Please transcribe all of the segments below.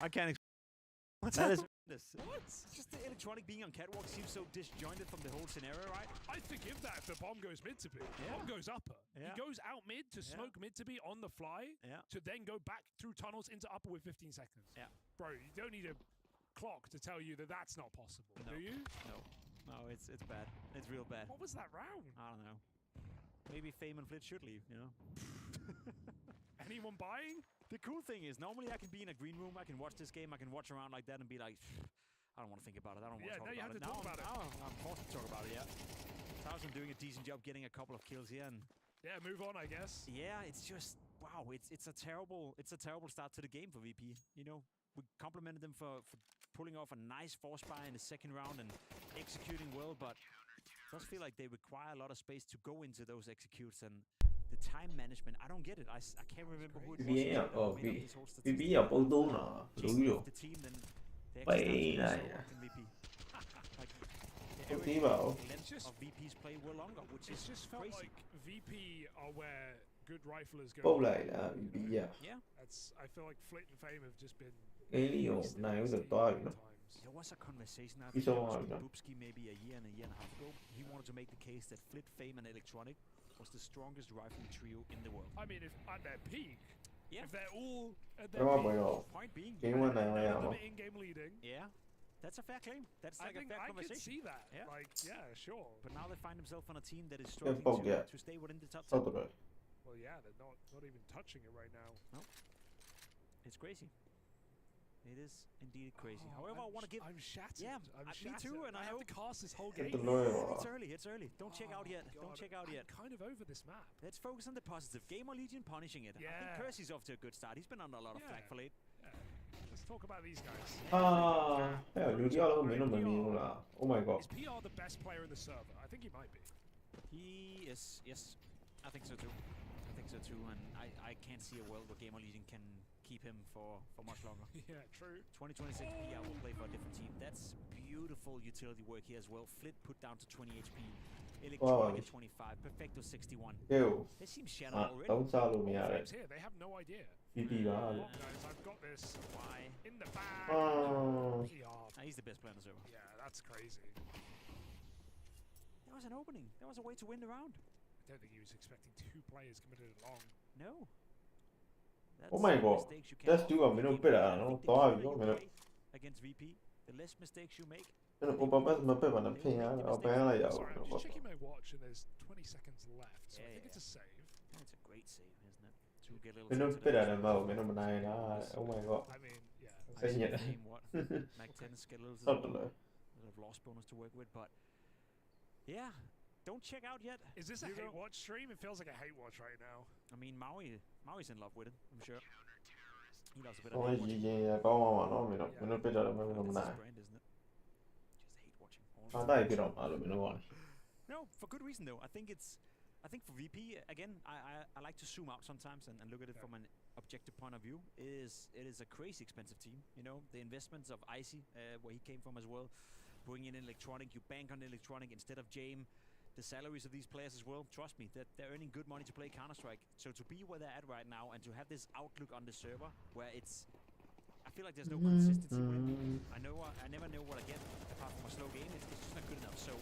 I can't explain. What's That is this? What? It's just the electronic being on catwalk seems so disjointed from the whole scenario, right? I forgive that if the bomb goes mid to B. Yeah. Bomb goes upper. Yeah. He goes out mid to smoke mid to B on the fly to then go back through tunnels into upper with 15 seconds. Yeah. Bro, you don't need a clock to tell you that that's not possible, do you? No, it's bad. It's real bad. What was that round? I don't know. Maybe Fame and Flit should leave, you know? Anyone buying? The cool thing is, normally I can be in a green room, I can watch this game, I can watch around like that and be like, I don't want to think about it, I don't want to talk about it. Now you have to talk about it. Now I'm forced to talk about it, yeah. Towson doing a decent job getting a couple of kills here and... Yeah, move on, I guess. Yeah, it's just, wow, it's a terrible start to the game for VP, you know? We complimented them for pulling off a nice force buy in the second round and executing well, but it does feel like they require a lot of space to go into those executes and the time management. I don't get it. I can't remember who it was. VP ở Porto nó đúng rồi. Vậy này. Công ty bảo. It's just felt like VP are where good riflers go. Câu lại là VP à. Yeah. I feel like Flit and Fame have just been. Cái điều này cũng được to rồi. There was a conversation I think Bubsky maybe a year and a half ago. He wanted to make the case that Flit, Fame, and Electronic was the strongest rifle trio in the world. I mean, if at their peak, if they're all at their peak, point being, in-game leading. Yeah, that's a fair claim. That's like a fair conversation. I can see that. Yeah. Like, yeah, sure. But now they find themselves on a team that is struggling to stay within the top 10. Well, yeah, they're not even touching it right now. No, it's crazy. It is indeed crazy. However, I want to give. I'm shattered. Yeah, me too. And I have hope to cast this whole game. It's early. Don't check out yet. Don't check out yet. I'm kind of over this map. Let's focus on the positive. Gamer Legion punishing it. Yeah. I think Kersey's off to a good start. He's been under a lot of flack for late. Yeah. Let's talk about these guys. Oh my god. Is PR the best player in the server? I think he might be. He is. Yes, I think so too. And I can't see a world where Gamer Legion can keep him for much longer. Yeah, true. 2026 PR will play for a different team. That's beautiful utility work here as well. Flit put down to 20 HP. Electronic at 25. Perfecto 61. They seem shattered already. Here, they have no idea. Guys, I've got this. Why? In the bag. PR. He's the best player on the server. Yeah, that's crazy. There was an opening. There was a way to win the round. I don't think he was expecting two players committed it long. No. Oh my god. Let's do a minute better. No, against VP, the less mistakes you make. Sorry, I'm just checking my watch and there's 20 seconds left, so I think it's a save. It's a great save, isn't it? To get a little oh my god. I mean, yeah. What? Mac 10's get a little loss bonus to work with, but yeah. Don't check out yet. Is this a hate watch stream? It feels like a hate watch right now. I mean, Maui's in love with it, I'm sure. He loves a bit of hate watching. That's his brand, isn't it? Just hate watching. No, for good reason though. I think for VP again, I like to zoom out sometimes and look at it from an objective point of view. It is a crazy expensive team. You know, the investments of Icy, where he came from as well. Bringing in Electronic, you bank on Electronic instead of Jame. The salaries of these players as well, trust me, that they're earning good money to play Counter-Strike. So to be where they're at right now and to have this outlook on the server where I feel like there's no consistency with it. I never know what I get apart from a slow game. It's just not good enough. So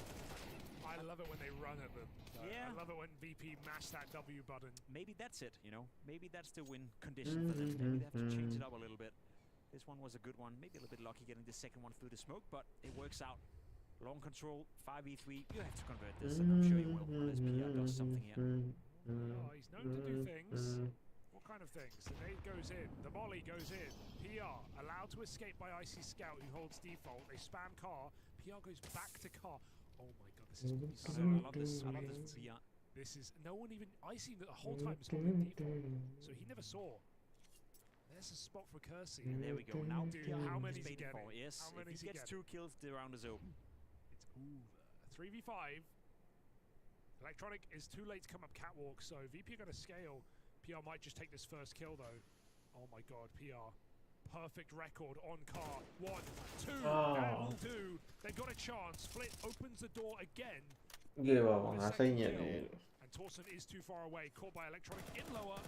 I love it when they run at them. I love it when VP mash that W button. Maybe that's it, you know. Maybe that's the win condition for them. Maybe they have to change it up a little bit. This one was a good one. Maybe a little bit lucky getting the second one through the smoke, but it works out. Long control, 5v3. You have to convert this, and I'm sure you will. Unless PR does something here. Oh, he's known to do things. What kind of things? The nade goes in. The molly goes in. PR allowed to escape by Icy Scout, who holds default. They spam car. PR goes back to car. Oh my god, this is going to be so. I love this. I love this PR. This is no one even. Icy the whole time is holding default, so he never saw. There's a spot for Kersey. And there we go. Now, how many is he getting? Yes, if he gets 2 kills, the round is over. 3v5. Electronic is too late to come up catwalk, so VP are going to scale. PR might just take this first kill though. Oh my god, PR. Perfect record on car. 1, 2, that'll do. They've got a chance. Flit opens the door again. And Towson is too far away. Caught by Electronic in lower.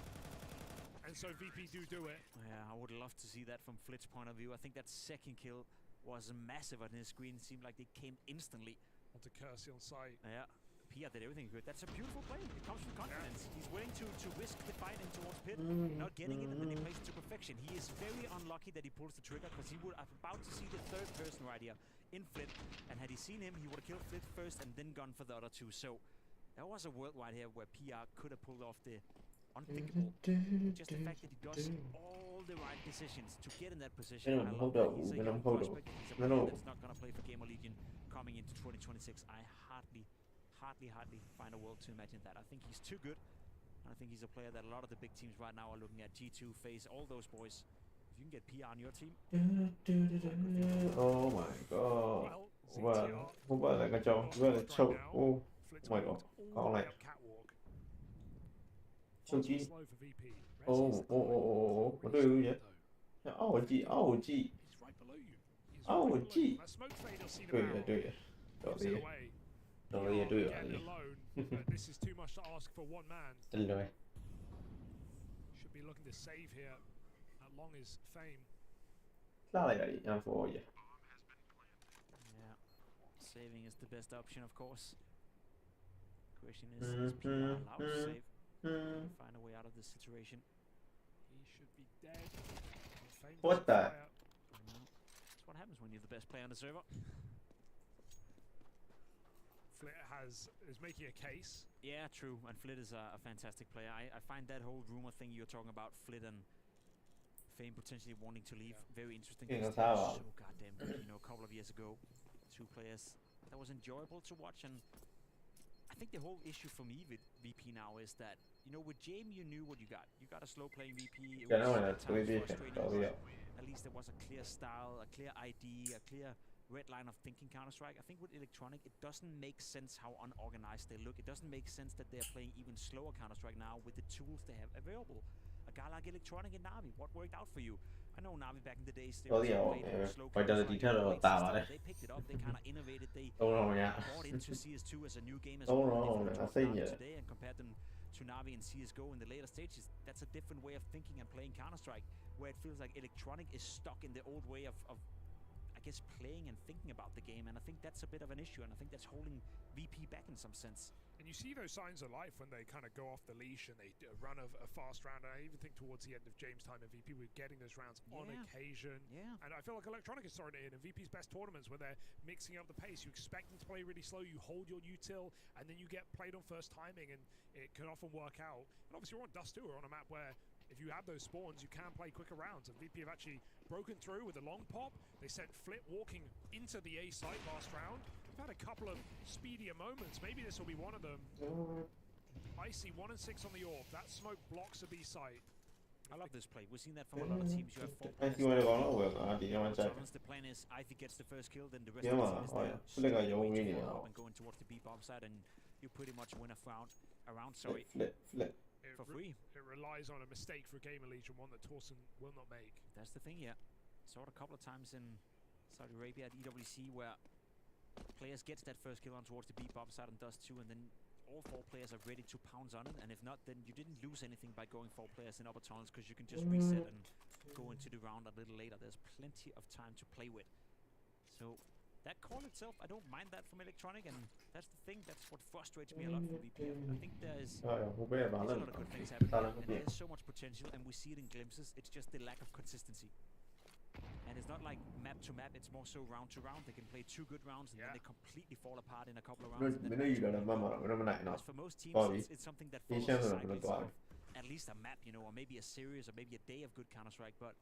and so VP do it. Yeah, I would love to see that from Flit's point of view. I think that second kill was massive on his screen. It seemed like they came instantly. Onto Kersey on site. Yeah. Pia did everything good. That's a beautiful play. It comes from confidence. He's willing to risk the fight in towards Pit, not getting it, and then he plays it to perfection. He is very unlucky that he pulls the trigger, because he would have about to see the third person right here in Flit, and had he seen him, he would have killed Flit first and then gone for the other two. So that was a world right here where PR could have pulled off the unthinkable. Just the fact that he does all the right decisions to get in that position. I love that. He's a young prospect. He's a player that's not going to play for Gamer Legion coming into 2026. I hardly find a world to imagine that. I think he's too good. I think he's a player that a lot of the big teams right now are looking at. G2, FaZe, all those boys. If you can get PR on your team. Oh my god. Wow. Không phải là cái trò, là châu. Oh my god. Con này. Châu chi. Oh. What do you do? Oh gee. Do it. This is too much to ask for one man. Should be looking to save here at long as fame. Yeah, saving is the best option, of course. Question is PR allowed to save? Find a way out of this situation. He should be dead. What the? That's what happens when you're the best player on the server. Flit is making a case. Yeah, true. And Flit is a fantastic player. I find that whole rumor thing you're talking about, Flit and Fame potentially wanting to leave, very interesting. So goddamn good. You know, a couple of years ago, two players that was enjoyable to watch. And I think the whole issue for me with VP now is that, you know, with Jame you knew what you got. You got a slow playing VP. It was at times frustrating, but at least there was a clear style, a clear ID, a clear red line of thinking Counter-Strike. I think with Electronic, it doesn't make sense how unorganized they look. It doesn't make sense that they're playing even slower Counter-Strike now with the tools they have available. A guy like Electronic and Navi, what worked out for you? I know Navi back in the days, they played slow Counter-Strike. They picked it up, they kind of innovated, they brought into CS2 as a new game as well. Today and compared them to Navi and CSGO in the later stages, that's a different way of thinking and playing Counter-Strike, where it feels like Electronic is stuck in the old way of I guess, playing and thinking about the game, and I think that's a bit of an issue, and I think that's holding VP back in some sense. And you see those signs of life when they kind of go off the leash and they run a fast round. And I even think towards the end of James' time in VP, we're getting those rounds on occasion. And I feel like Electronic is starting to hit in VP's best tournaments when they're mixing up the pace. You expect them to play really slow, you hold your util, and then you get played on first timing, and it can often work out. And obviously we're on Dust 2, we're on a map where if you have those spawns, you can play quicker rounds. And VP have actually broken through with a long pop. They sent Flit walking into the A site last round. We've had a couple of speedier moments. Maybe this will be one of them. Icy 1 and 6 on the AWP. That smoke blocks the B site. I love this play. We've seen that from a lot of teams. You have 4 players. The plan is Ivy gets the first kill, then the rest of the team is there. And going towards the B bomb side, and you pretty much win a round. Sorry. For free. It relies on a mistake for Gamer Legion, one that Torsen will not make. That's the thing, yeah. Saw it a couple of times in Saudi Arabia at EWC where players gets that first kill on towards the B bomb side and does 2, and then all 4 players are ready to pounce on it, and if not, then you didn't lose anything by going 4 players in upper tunnels, because you can just reset and go into the round a little later. There's plenty of time to play with. So that call itself, I don't mind that from Electronic, and that's the thing, that's what frustrates me a lot from VP. I think there's a lot of good things happening, and there's so much potential, and we see it in glimpses. It's just the lack of consistency. And it's not like map to map, it's more so round to round. They can play 2 good rounds, and then they completely fall apart in a couple of rounds. But for most teams, it's something that follows the cycles of at least a map, you know, or maybe a series, or maybe a day of good Counter-Strike. But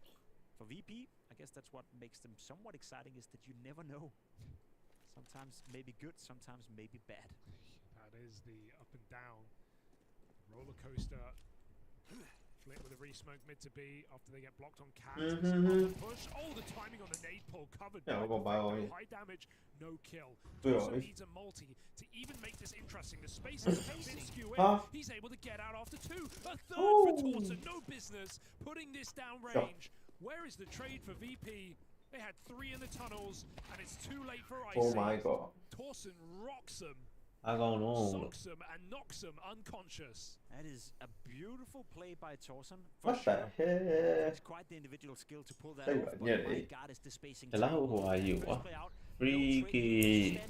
for VP, I guess that's what makes them somewhat exciting, is that you never know. Sometimes maybe good, sometimes maybe bad. That is the up and down roller coaster. Flit with a re-smoke mid to B after they get blocked on cats. Push. Oh, the timing on the nade pull covered. High damage, no kill. Also needs a multi to even make this interesting. The space is a bit skew in. He's able to get out after 2. A third for Torsen. No business putting this down range. Where is the trade for VP? They had 3 in the tunnels, and it's too late for Icy. Oh my god. Torsen rocks them. Socks them and knocks them unconscious. That is a beautiful play by Torsen. What the hell? It's quite the individual skill to pull that off. But my God, is the spacing terrible. Who are you? Freaky.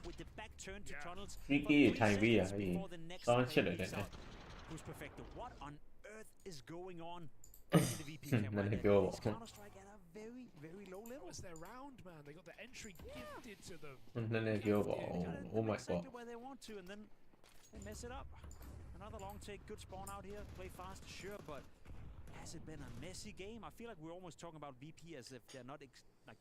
With the back turn to tunnels. Freaky time we are. Who's perfect? What on earth is going on in the VP camp right now? Counter-Strike at a very, very low level. It's their round, man. They got the entry gifted to them. Oh my God. Exactly where they want to, and then they mess it up. Another long take, good spawn out here. Play fast, sure, but has it been a messy game? I feel like we're almost talking about VP as if they're not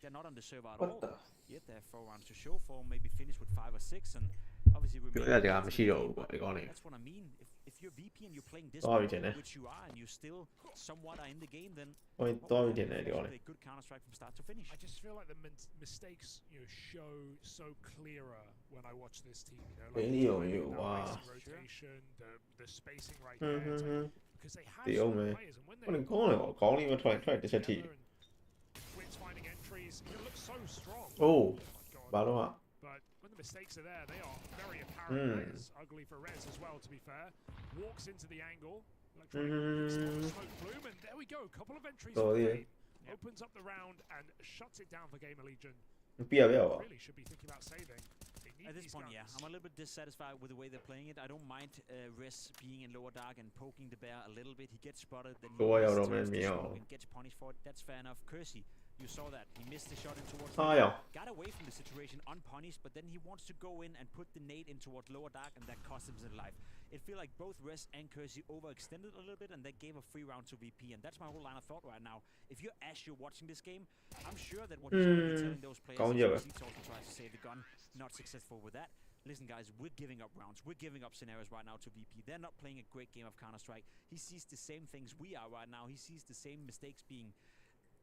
they're not on the server at all. Yet they have 4 rounds to show for, maybe finish with 5 or 6, and obviously that's what I mean. If you're VP and you're playing this well, which you are, and you still somewhat are in the game, then play good Counter-Strike from start to finish. I just feel like the mistakes, show so clearer when I watch this team. Like the rotation, the spacing right there. Because they have some players, and when they're Twins finding entries, it looks so strong. Oh my God. But when the mistakes are there, they are very apparent. It's ugly for Rez as well, to be fair. Walks into the angle. Smoke bloom, and there we go. Couple of entries. Opens up the round and shuts it down for Gamer Legion. Really should be thinking about saving. At this point, yeah, I'm a little bit dissatisfied with the way they're playing it. I don't mind Riz being in lower dark and poking the bear a little bit. He gets spotted, then he gets punished for it. That's fair enough. Kersey, you saw that. He missed the shot in towards got away from the situation unpunished, but then he wants to go in and put the nade in towards lower dark, and that cost him his life. It feels like both Riz and Kersey overextended a little bit, and they gave a free round to VP, and that's my whole line of thought right now. If you're Ash, you're watching this game, I'm sure that what you're going to be telling those players is he tries to save the gun, not successful with that. Listen, guys, we're giving up rounds. We're giving up scenarios right now to VP. They're not playing a great game of Counter-Strike. He sees the same things we are right now. He sees the same mistakes being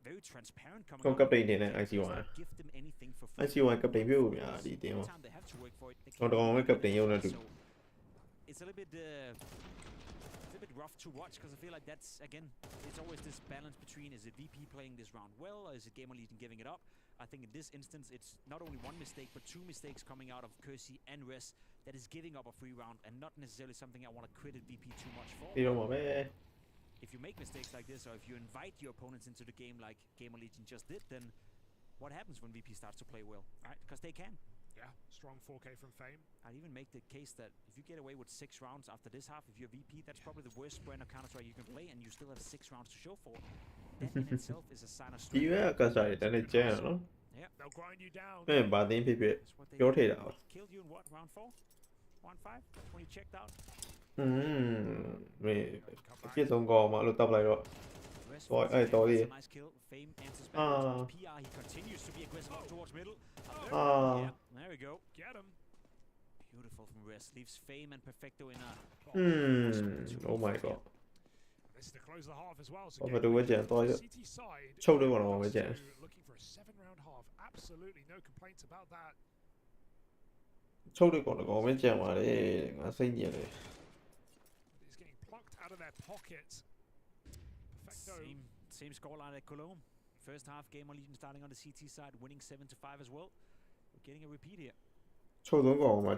very transparent coming out. Give them anything for free. Every time they have to work for it, they can't. So it's a little bit rough to watch, because I feel like that's, again, it's always this balance between, is it VP playing this round well, or is it Gamer Legion giving it up? I think in this instance, it's not only one mistake, but 2 mistakes coming out of Kersey and Riz that is giving up a free round, and not necessarily something I want to credit VP too much for. If you make mistakes like this, or if you invite your opponents into the game like Gamer Legion just did, then what happens when VP starts to play well, right? Because they can. Yeah, strong 4K from Fame. I'd even make the case that if you get away with 6 rounds after this half, if you're VP, that's probably the worst brand of Counter-Strike you can play, and you still have 6 rounds to show for it. That in itself is a sign of strength. Yeah, they'll grind you down. Killed you in what, round 4? Round 5? When you checked out? Nice kill. Fame answers back. PR, he continues to be aggressive up towards middle. Yeah, there we go. Get him. Beautiful from Riz. Leaves Fame and Perfecto in a... Oh my God. This is to close the half as well. So CT side looking for a 7-round half. Absolutely no complaints about that. He's getting plucked out of their pocket. Perfecto. Same scoreline at Cologne. First half, Gamer Legion starting on the CT side, winning 7-5 as well. We're getting a repeat here. Perfecto 1v4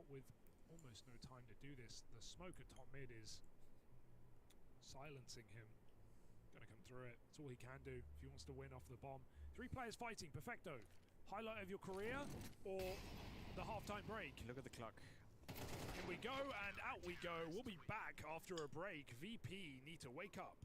with almost no time to do this. The smoke at top mid is silencing him. Gonna come through it. That's all he can do if he wants to win off the bomb. 3 players fighting. Perfecto. Highlight of your career or the halftime break? Look at the clock. In we go, and out we go. We'll be back after a break. VP need to wake up.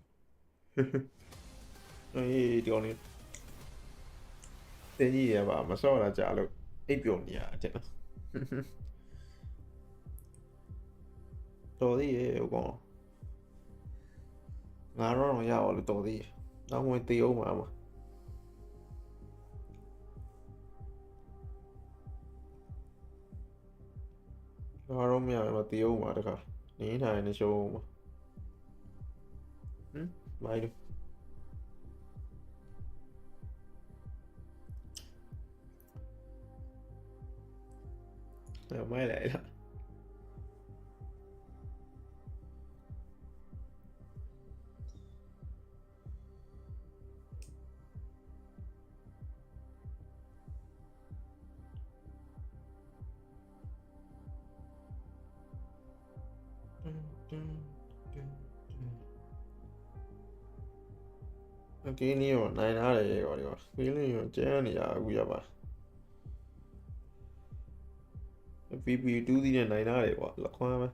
Mới lại đó. Okay, nhiều này nó để gọi là cái này chơi này à bây giờ bà VP 2 thì này nó để gọi là khoa mà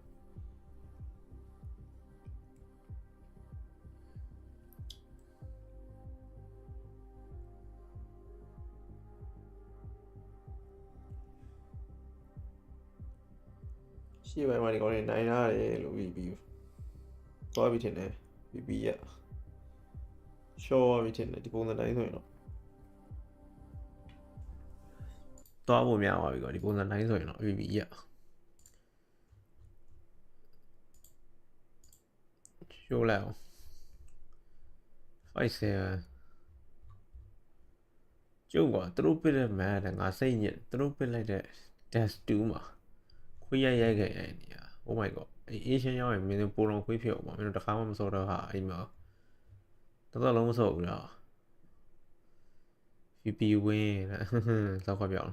chỉ vậy mà đi gọi này nó để lúc VP tôi bị thế này VP à show bị thế này thì cũng là đấy thôi nó tôi bộ mèo rồi gọi thì cũng là đấy rồi nó VP à show nào phải xem chứ quả tôi biết là mẹ là ngã xây nhận tôi biết là để CS2 mà khuya cái này oh my god Asian nhau mình bộ lòng khuya phiểu mà mình đã khám một số đâu hả anh mà tất cả lòng số rồi VP win sao khỏi biểu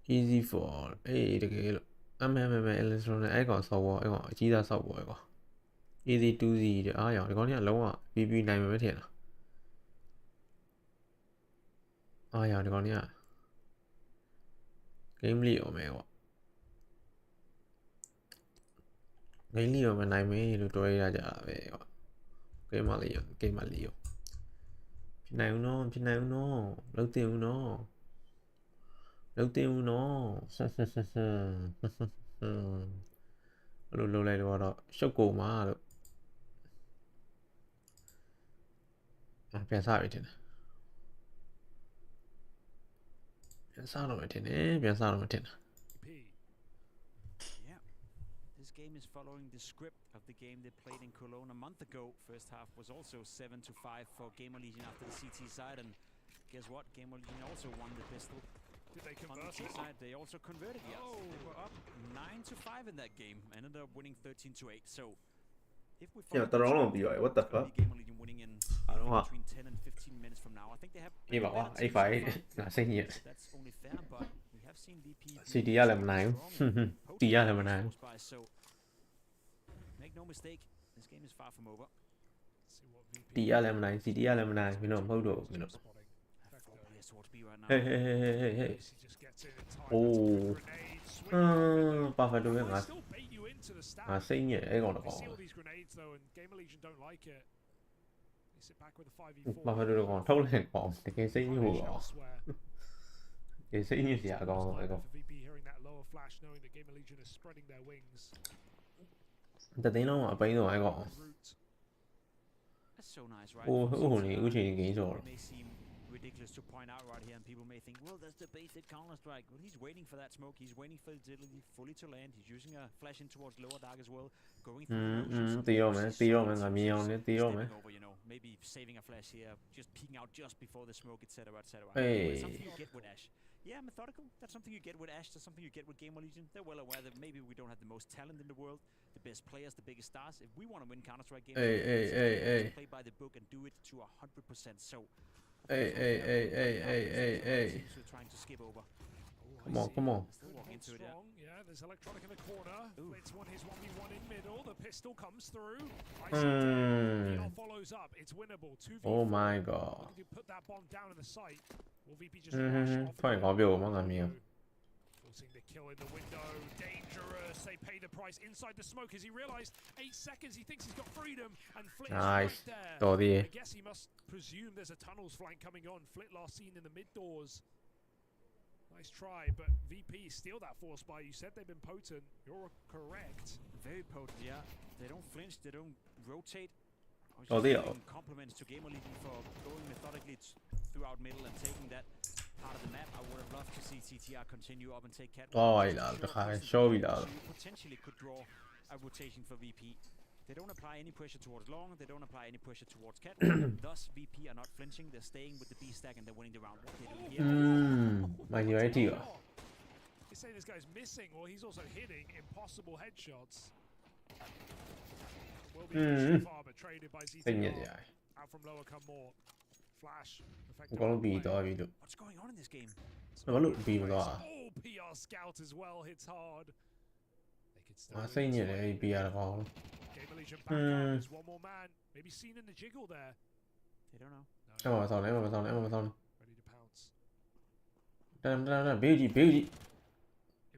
easy for ấy cái em electronic ấy còn sâu ấy còn chỉ ra sâu ấy còn easy to gì để ai rồi có nghĩa là lâu à VP này mới thiệt à ai rồi có nghĩa là game liệu mẹ ạ game liệu mà này mới được tôi ra trả về game mà liệu phía này nó đầu tiên nó lâu này rồi đó sốc cổ mà được sao vậy thế này sao rồi thế này Yeah, this game is following the script of the game they played in Cologne a month ago. First half was also 7-5 for Gamer Legion after the CT side, and guess what? Gamer Legion also won the pistol. Did they On the convert T it? side, they also converted. Yes, they were up 9-5 in that game, ended up winning 13-8. So, if we Yeah, follow they're the all on script, BY. What the it's gonna fuck? be Gamer Legion winning in don't know. between 10 and 15 minutes from now. I think they have Hy vọng better ấy team phải so far. là xây nhiệt That's only fair, but we have seen VP CDA làm này CDA làm này so make no mistake, this game is far from over. See what VP CDA làm này mình không hold được mình spotting. Four players towards B right now. hey He just gets in time. oh ba phải đối với They still bait you into the stack. ngã xây nhiệt ấy còn được You see all còn these grenades though, and Gamer Legion don't like it. They sit back with a 5v4. ba phải đối còn thâu lên còn thì cái xây như Punish hùa elsewhere. cái xây như gì à còn lại còn For VP hearing that lower flash, knowing that Gamer Legion is spreading their wings. ta thấy nó mà bây giờ ai còn That's so nice, right? ô ô này ưu chỉ cái rồi It may seem ridiculous to point out right here, and people may think, well, that's the basic Counter-Strike. Well, he's waiting for that smoke. He's waiting for agility fully to land. He's using a flash in towards lower dark as well, going through the motions. tí rồi mình làm nhiều nên tí rồi mình Stepping over, you know, maybe saving a flash here, just peeking out just before the smoke, etc., etc. Hey. Something you get with Ash. Yeah, methodical. That's something you get with Ash. That's something you get with Gamer Legion. They're well aware that maybe we don't have the most talent in the world, the best players, the biggest stars. If we want to win Counter-Strike games, hey. play by the book and do it to 100%. So, hey Teams are trying to skip over. come on still walking into it. Strong, yeah. There's Electronic in the corner. Ooh. Blitz won his 1v1 in middle. The pistol comes through. VR follows up. It's winnable. 2v4. oh my god Looking to put that bomb down in the site. Will VP just rush off? phải có biểu mà làm nhiều Forcing the kill in the window. Dangerous. They pay the price inside the smoke as he realized 8 seconds. He thinks he's got freedom. And Flit is nice right there. to đi I guess he must presume there's a tunnels flank coming on. Flit last seen in the mid doors. Nice try, but VP steal that force buy. You said they've been potent. You're correct. Very potent, yeah. They don't flinch, they don't rotate. Oh, they are. Compliments to Gamer Legion for going methodically throughout middle and taking that part of the map. I would have loved to see CTR continue up and take Cat. rồi là khai show bị là So you potentially could draw a rotation for VP. They don't apply any pressure towards long, they don't apply any pressure towards Cat. Thus, VP are not flinching, they're staying with the B stack and they're winning the round. What they do here. mà nhiều ấy thì You say this guy's missing, well, he's also hitting impossible headshots. Will be pushed far, but traded by xây nhiệt ZTR. dài Out from lower come more. Flash. có nó bị to bị được What's going on in this game? nó có lụt bị mà to à Oh, PR scout as well hits hard. They still စိတ်ညစ်တယ်အဲ့ PR ကောင်း Game Legion back out. There's one more man. Maybe seen in the jiggle there. They don't know. အဲ့မှာဆောင်းလဲအဲ့မှာဆောင်းလဲအဲ့မှာဆောင်းလဲ Ready to pounce. တန်းဘေးကြီး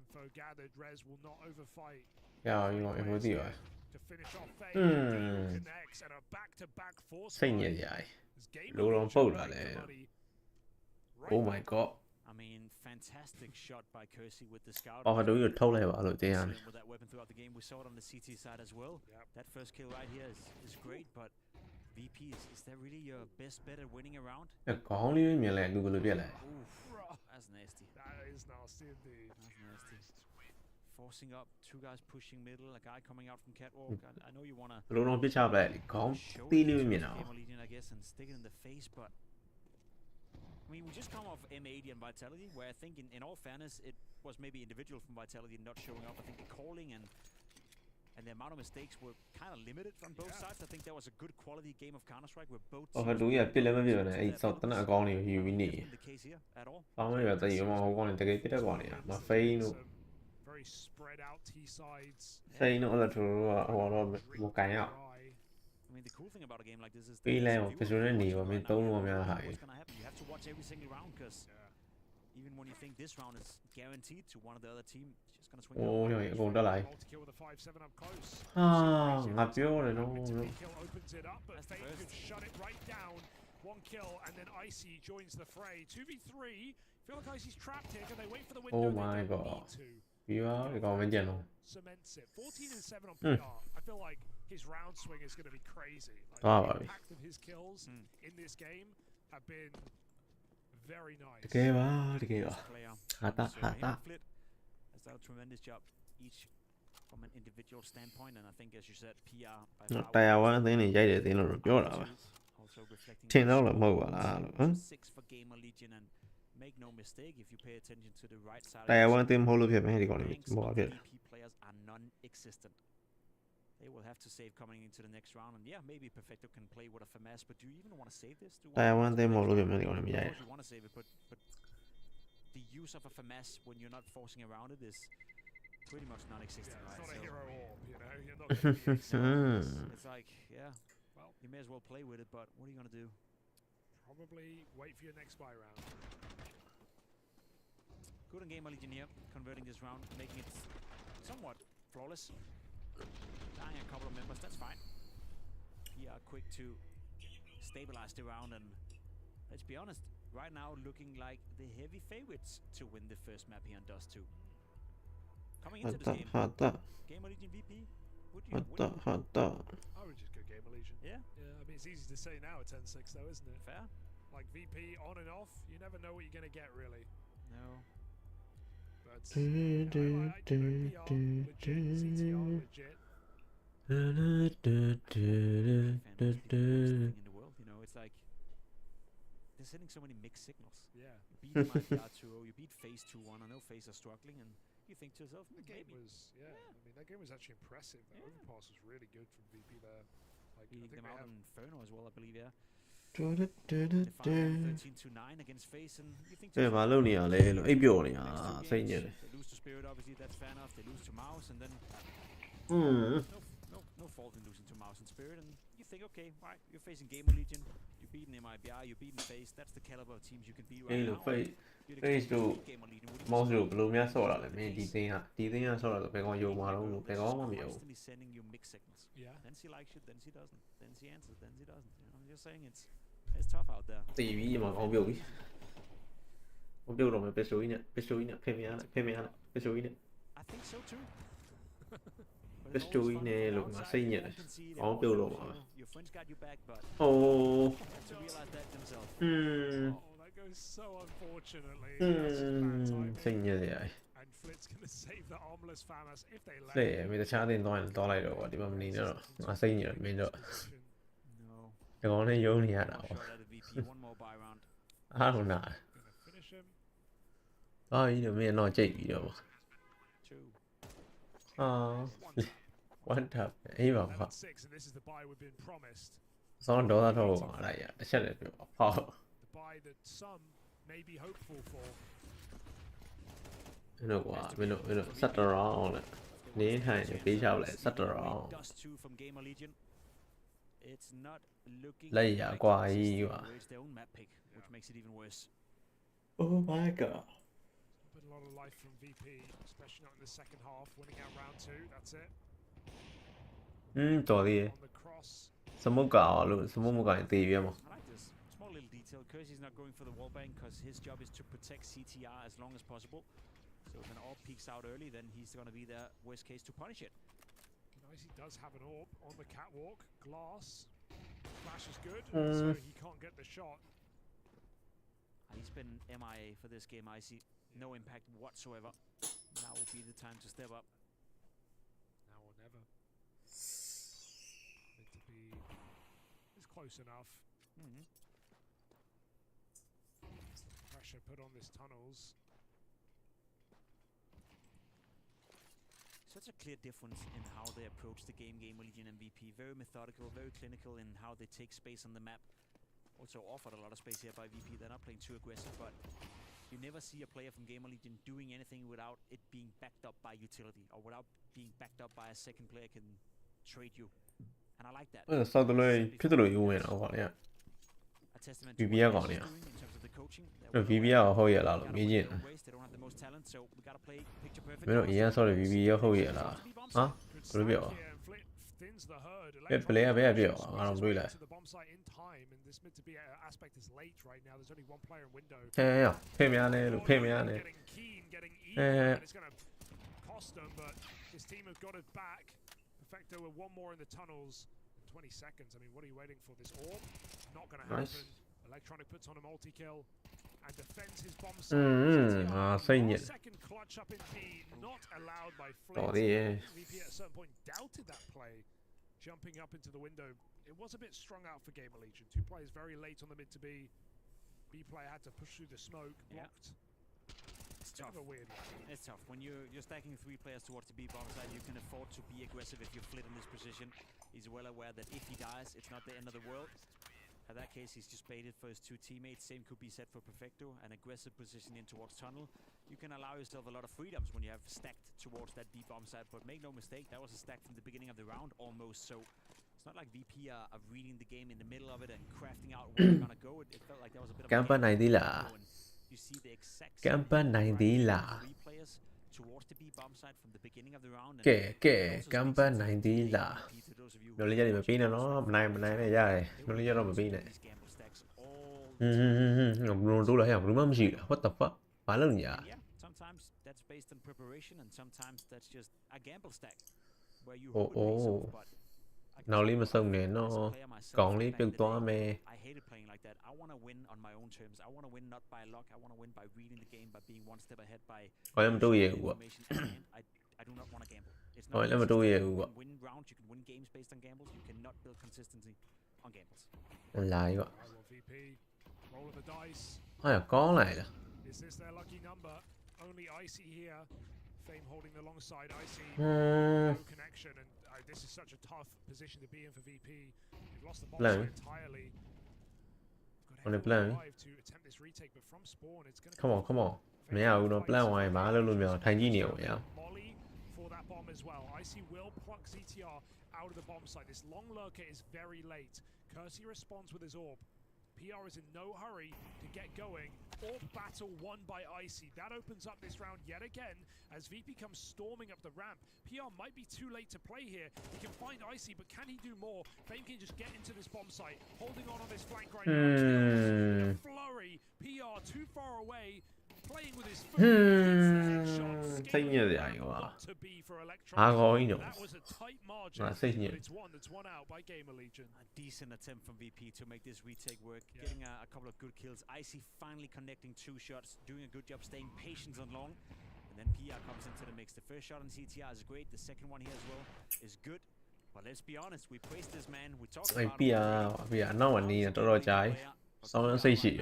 Info gathered. Rez will not overfight. ရအောင်ဒီကောင် info သိပါ To finish off phase. Connects and a back-to-back force. စိတ်ညစ်ရည် Game လိုတော့ပုတ်လာလဲ Oh my god I mean, fantastic shot by Kersey with the scout. အော်တို့ရထုတ်လိုက်ပါလို့တင်းရတယ် With that weapon throughout the game, we saw it on the CT side as well. Yep. That first kill right here is great, but VP is that really your best bet at winning a round? ခေါင်းလေးမြင်လဲလူဘယ်လိုပြက်လဲ Oof, that's nasty. That is nasty indeed. That's nasty. Forcing up, two guys pushing middle, a guy coming out from catwalk. I know you wanna ဘယ်လိုတော့ပြစ်ချပလိုက်ခေါင်း show တီး it လေး to မြင်တာ Game Legion, I guess, and stick it in the face, but I mean, we just come off M80 and Vitality, where I think, in all fairness, it was maybe individual from Vitality not showing up. I think the calling and the amount of mistakes were kind of limited from both sides. I think there was a good quality game of Counter-Strike where both အော်တို့ရပြစ်လည်းမပြစ်ပါနဲ့အဲ့စောက်တနအကောင်းလေးယူပြီးနေ wasn't the case here at all. ပေါင်းရတဲ့ရုံမဟိုကောင်းနေတကယ်ပြစ်တဲ့ကောင်နေမဖိန်းတို့ Very spread out T sides. ဖိန်းတို့အဲ့လိုတို့ကဟိုတော့မကန်ရ I mean, the cool thing about a game like this is ပေးလိုက်အောင်ပစ္စည်းနဲ့နေပါမင်းသုံးလို့များဟာ what's going to happen. You have to watch every single round because even when you think this round is guaranteed to one of the other team, it's just going to swing. အိုးရောအကုန်တက်လာ Multi-kill with a 5-7 up close. ဟာငါပြောတယ်နော် Kill opens it up, but Fate could shut it right down. One kill, and then Icy joins the fray. 2v3. Feel like Icy's trapped here. Can they wait for the window? Oh my They don't god. need to. ပြီးပါဒီကောင်မကြံတော့ Cements it. 14 and 7 on PR. I feel like his round swing is going to be crazy. Like, Ah, the baby. impact of his kills in this game have been very nice. တကယ်ပါတကယ်ပါ Player. ဟာတာ So ဟာ him တာ and Flit has done a tremendous job each from an individual standpoint, and I think, as you said, PR by far တရားဝမ်းအသင်းတွေရိုက်တယ်အသင်းလို့ပြောတာပဲ also reflecting ထင်တော့လည်းမဟုတ်ပါလားလို့ဟမ် 6 for Gamer Legion, and make no mistake, if you pay attention to the right side of တရားဝ the မ်းအသင်းမဟုတ်လို့ဖြစ်မယ်ဒီကောင်လေး ranks ဘော of ဖြစ် VP players are non-existent. They will have to save coming into the next round, and yeah, maybe Perfecto can play with a finesse, but do you even want to save this? Do you တရားဝ want မ်း to အသင်းမ make ဟုတ်လို့ sure- ဖြစ်မယ်ဒီကောင်လေးမရိုက် Of course you want to save it, but the use of a finesse when you're not forcing around it is pretty much non-existent, Yeah, it's right? not a So hero orb, you know. You're not going to be Hmm. it's like, yeah, Well, you may as well play with it, but what are you gonna do? probably wait for your next buy round. Good in Gamer Legion here, converting this round, making it somewhat flawless. Dying a couple of members, that's fine. We are quick to stabilize the round, and let's be honest, right now looking like the heavy favorites to win the first map here on Dust 2. Coming ဟာ into တာ this game, ဟာတာ Gamer Legion VP, would you ဟာ win? တာဟာတာ I would just go Gamer Legion. Yeah, Yeah, I mean, it's easy to say now at 10-6, though, isn't it? fair? Like VP on and off, you never know what you're going to get, really. No. But Do, do, PR legit, CTR legit. Fan is the best thing in the world, you know, it's like they're sending so many mixed signals. Yeah. You beat MIPR 2-0, you beat FaZe 2-1. I know FaZe are struggling, and you think to yourself, The game maybe was, I mean, that game was actually impressive. That Yeah. overpass was really good from VP there. Like, I beating think them they out have, on Inferno as well, I believe, yeah. ဒူဒူဒူဒူ They ဒူ finally won 13-9 against FaZe, and you think to ဘယ်မှာ yourself, လုံနေရလဲလို့အိပ်ပျော်နေတာ next two စိတ်ညစ် games, တယ် they lose to Spirit, obviously, that's fair enough. They lose to Mouse, and then อืม no fault in losing to Mouse and Spirit, and you think, okay, right, you're facing Gamer Legion, you're beating MIBR, you're beating FaZe, that's the caliber of teams you can beat အေး right လို့ now. face You'd face expect to to beat Gamer Legion, wouldn't you? မောက်စ်တို့ဘယ်လိုများဆော့တာလဲမင်းဒီသိန်းကဆော့တာဆိုဘယ်ကောင်ယုံမှာတော့လို့ဘယ်ကောင်မှမယုံ Constantly sending you mixed signals. yeah. Then she likes you, then she doesn't. Then she answers, then she doesn't. You know, I'm just saying it's tough out there. တီဗီမှာကောင်းပြုတ်ပြီကောင်းပြုတ်တော့မယ်ပစ္စတိုကြီးနဲ့ဖင်မရလိုက်ပစ္စတိုကြီးနဲ့ I think so too. But This it's always doing fun from look, outside, saying you it. won't concede, I'll everyone build knows, on you that. know, your friends got you back, but โอ้ you have to realize that themselves. อืม Oh, that goes so unfortunately. อื That's just bad มစိတ် timing. ညစ်ရတယ် And Flit's going to save the armless FAMAS if they let လေ him. မင်းတခြားတင်သွားရင်သွားလိုက်တော့ကွာဒီမှာမနေတော့ငါစိတ်ညစ်တယ်မင်းတော့ Position. No. ဒီကောင်နဲ့ယုံနေရတာ One ပေါ့ shot at the VP, one more buy round. အားလုံးနာ Gonna finish him. အာကြီးတော့မင်းတော့ကြိတ်ပြီးတော့ပေါ့ Two. အာ One tap. 1 tap အေးပါကွာ 11-6, and this is the buy we've been promised. စောင်းဒေါသထုတ်ပါလိုက်ရတစ်ချက်လည်းပြောဟော The buy that some may be hopeful for. မင်းတို့ကွာမင်းတို့ဆက်တရောင်းလေ Of Nến hai thì phí sao lại sắt rồi. It's not looking Lấy giả qua ý consistent, mà. where it's their own map pick, which makes it even worse. Oh my god. Been a lot of life from VP, especially not in the second half, winning out round 2, that's it. Tổ đi. On the cross. Smoke cỏ luôn, smoke một cái tì vậy mà. I like this small little detail. Kersey's not going for the wallbang because his job is to protect CTR as long as possible. So if an orb peeks out early, then he's going to be there, worst case, to punish it. Icy does have an orb on the catwalk. Glass. Flash is good, so he can't get the shot. He's been MIA for this game, Icy. No impact whatsoever. Now will be the time to step up. Now or never. Meant to be is close enough. Pressure put on this tunnels. Such a clear difference in how they approach the game, Gamer Legion MVP. Very methodical, very clinical in how they take space on the map. Also offered a lot of space here by VP. They're not playing too aggressive, but you never see a player from Gamer Legion doing anything without it being backed up by utility, or without being backed up by a second player can trade you. And I like that. Sau đó lên cái tôi yêu mày nó gọi nè. A testament to VP what gọi Kersey's nè. doing in terms of the coaching. Rồi VP ở hậu vệ là mấy gì? They don't have the most talent, so we gotta play picture perfect. Mấy đội ý sau này VP ở hậu vệ là hả? Tôi biết biết play biết biết à làm đuôi lại. Hey à, phê mấy anh này, phê mấy anh này. Cost them, but his team have got it back. Perfecto with one more in the tunnels. 20 seconds. I mean, what are you waiting for? This orb? Not going to happen. Nice. Electronic puts on a multi-kill and defends his bomb site. Xây nhện. Second clutch up indeed. Not allowed by Tổ Flint. đi. VP at a certain point doubted that play. Jumping up into the window. It was a bit strung out for Gamer Legion. Two players very late on the mid to B. B player had to push through the smoke. Blocked. It's tough. Kind of a weird one. It's tough. When you're stacking 3 players towards the B bomb side, you can afford to be aggressive if you flit in this position. He's well aware that if he dies, it's not the end of the world. In that case, he's just baited for his 2 teammates. Same could be said for Perfecto. An aggressive position in towards tunnel. You can allow yourself a lot of freedoms when you have stacked towards that B bomb side. But make no mistake, that was a stack from the beginning of the round almost. So it's not like VP are reading the game in the middle of it and crafting out where they're gonna go. It felt like that was a bit of Camper này đi là. you see the exact Camper này đi là. Kệ camper này đi là. Nó lý do gì mà pin nó này này ra nó lý do đâu mà pin này. Ngọc đúng là hay đúng không gì what the fuck phá lớn nhỉ. Nào lý mà xong này nó còn lý việc toán mê. Hỏi em tôi gì quá. Hỏi em tôi gì quá. Lại quá. À có này là. Fame holding alongside Icy. No connection, and this is such a tough position to be in for VP. They've lost the bomb entirely. On est plein. To attempt this retake, but from spawn, it's going to come on. Mèo nó plein ngoài má luôn mèo thành gì nhiều vậy? Molly for that bomb as well. Icy will pluck ZTR out of the bomb site. This long lurker is very late. Kersey responds with his orb. PR is in no hurry to get going. Orb battle won by Icy. That opens up this round yet again as VP comes storming up the ramp. PR might be too late to play here. He can find Icy, but can he do more? Fame can just get into this bomb site, holding on this flank right now. Flurry. PR too far away. Playing with his foot. Xây như vậy quá. Gói nhỉ. It's one that's won out by Gamer Legion. A decent attempt from VP to make this retake work, getting a couple of good kills. Icy finally connecting 2 shots, doing a good job staying patient on long. And then PR comes into the mix. The first shot on CTR is great. The second one here as well is good. But let's be honest, we praised this man. We talked about PR nó mà đi là tôi trái. Sau nó xây xỉ.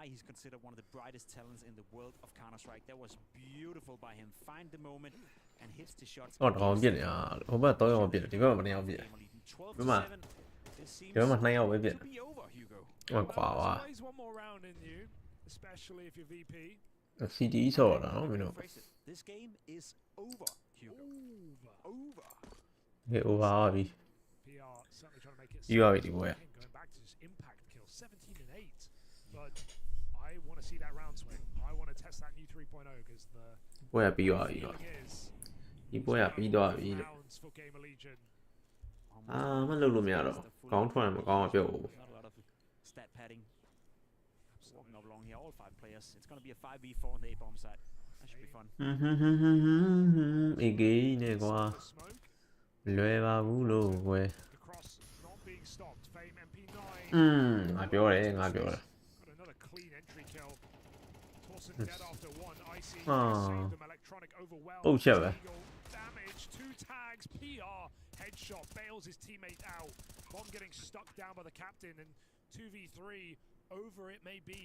He's considered one of the brightest talents in the world of Counter-Strike. That was beautiful by him. Find the moment and hits the shots. Không biết à, không biết tôi không biết, chỉ có mặt này không biết. Đúng mà. Chỉ có mặt này không biết. Mà quả quá. CD ဆော့တာနော်မင်းတို့ This game is over, Hugo. Over. ဟဲ့ over ပါပြီ PR certainly trying to make it ပြီးပါပြီဒီပွဲ going back to just impact kill 17 and 8 but I want to see that round swing. I want to test that new 3.0 because the ပွဲကပြီးသွားပြီတော့ဒီပွဲကပြီးသွားပြီလို့ rounds for Gamer Legion. မလုပ်လို့မရတော့ကောင်းထွက်မကောင်းမပြုတ်ဘူး Not a lot of stat padding. Walking up along here, all 5 players. It's going to be a 5v4 on the A-bomb side. That should be fun. အေးကြီးနဲ့ကွာလွယ်ပါဘူးလို့ကွယ် The cross not being stopped. Fame MP9. ငါပြောတယ် Got another clean entry kill. Torsen dead after one. Icy saved them. Electronic overwhelmed. Oh, shit, man. Damage. 2 tags. PR headshot bails his teammate out. Bomb getting stuck down by the captain and 2v3 over it may be.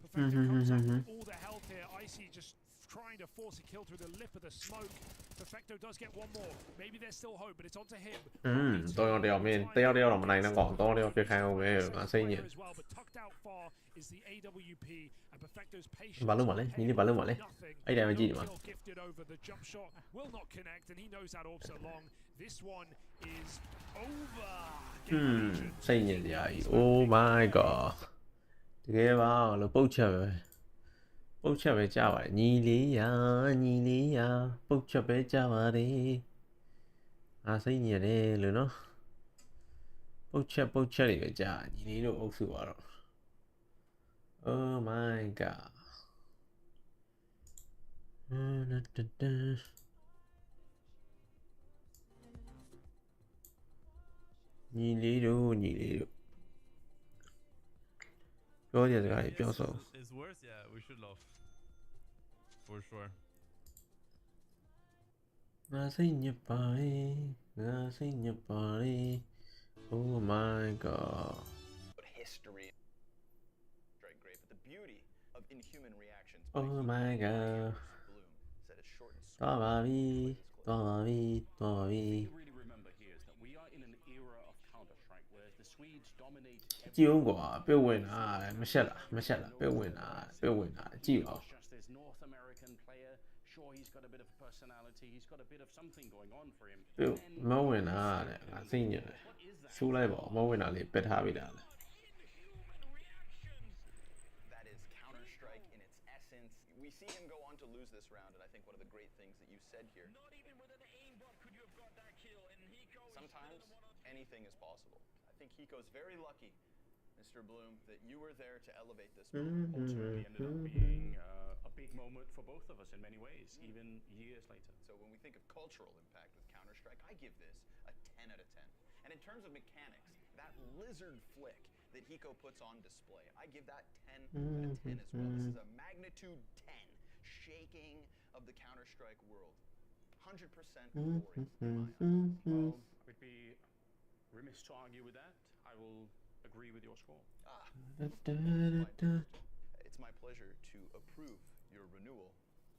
Perfecto comes up with all the health here. Icy just trying to force a kill through the lip of the smoke. Perfecto does get one more. Maybe there's still hope, but it's onto him. တော့တယောက်မင်းတယောက်တော့မနိုင်တော့ကောင်းတော့တယောက်ပြခိုင်းအောင်ပဲငါစိတ်ညစ် But tucked out far is the AWP and Perfecto's patience. ဘာလို့မလဲညီလေးဘာလို့မလဲအဲ့တိုင်းမကြည့်ဒီမှာ Gifted over the jump shot will not connect and he knows that orb so long. This one is over. စိတ်ညစ်စရာကြီး Oh my god တကယ်ပါလို့ပုတ်ချက်ပဲကြားပါတယ်ညီလေးရာပုတ်ချက်ပဲကြားပါတယ်စိတ်ညစ်တယ်လို့နော်ပုတ်ချက်တွေပဲကြားညီလေးတို့အုပ်စုပါတော့ Oh my god ညီလေးတို့ပြောကြစကားကြီးပြောဆို It's worse, yeah, we should love. For sure. ငါစိတ်ညစ်ပါတယ် Oh my god history very great but the beauty of inhuman reactions Oh my god Bloom said it's short and sweet သွားပါပြီ really remember here is that we are in an era of Counter-Strike where the Swedes dominate ကြည့်အောင်ကွာပြုတ်ဝင်တာမရှက်လားပြုတ်ဝင်တာကြည့်ပါ just this North American player. Sure, he's got a bit of personality, he's got a bit of something going on for him. ပြုတ်မဝင်တာတဲ့ငါစိတ်ညစ်တယ်ရှူလိုက်ပါမဝင်တာလေးပက်ထားပြီးတာလေ that is Counter-Strike in its essence we see him go on to lose this round and I think one of the great things that you said here Not even with an aimbot could you have got that kill and Hiko sometimes anything is possible I think Hiko's very lucky Mr. Bloom that you were there to elevate this moment Ultimately ended up being a big moment for both of us in many ways, even years later. so when we think of cultural impact with Counter-Strike I give this a 10 out of 10 and in terms of mechanics that lizard flick that Hiko puts on display I give that 10 out of 10 as well this is a magnitude 10 shaking of the Counter-Strike world 100% glory Well, we'd be remiss to argue with that. I will agree with your score. It's my pleasure to approve your renewal.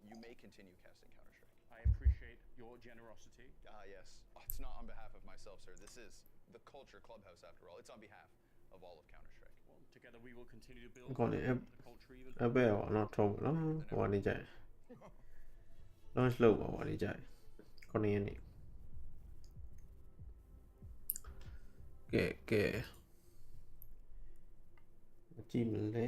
You may continue casting Counter-Strike. I appreciate your generosity. Yes. It's not on behalf of myself, sir. This is the Culture Clubhouse, after all. It's on behalf of all of Counter-Strike. Well, together we will continue to build Got it, the culture even အပဲရောတော့ထုံးနော်ဟိုကနေကြိုက် launch လုပ်ပါဟိုကနေကြိုက်9ရက်နေ့ကဲမကြည့်မလဲ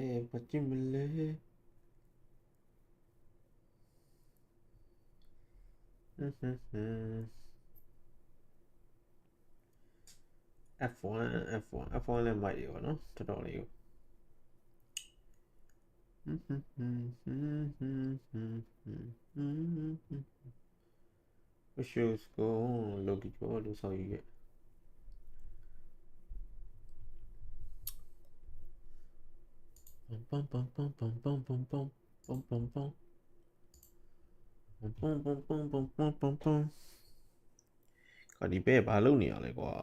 F1 လည်းမိုက်ရောနော်တော်တော်လေးကိုShows go logi ကျော်လို့ဆောက်ရည်pom pom pom pom pom pom pom pom pom pom pom pom pom pom pom pom pom ခါဒီပဲဘာလုပ်နေရလဲကွာ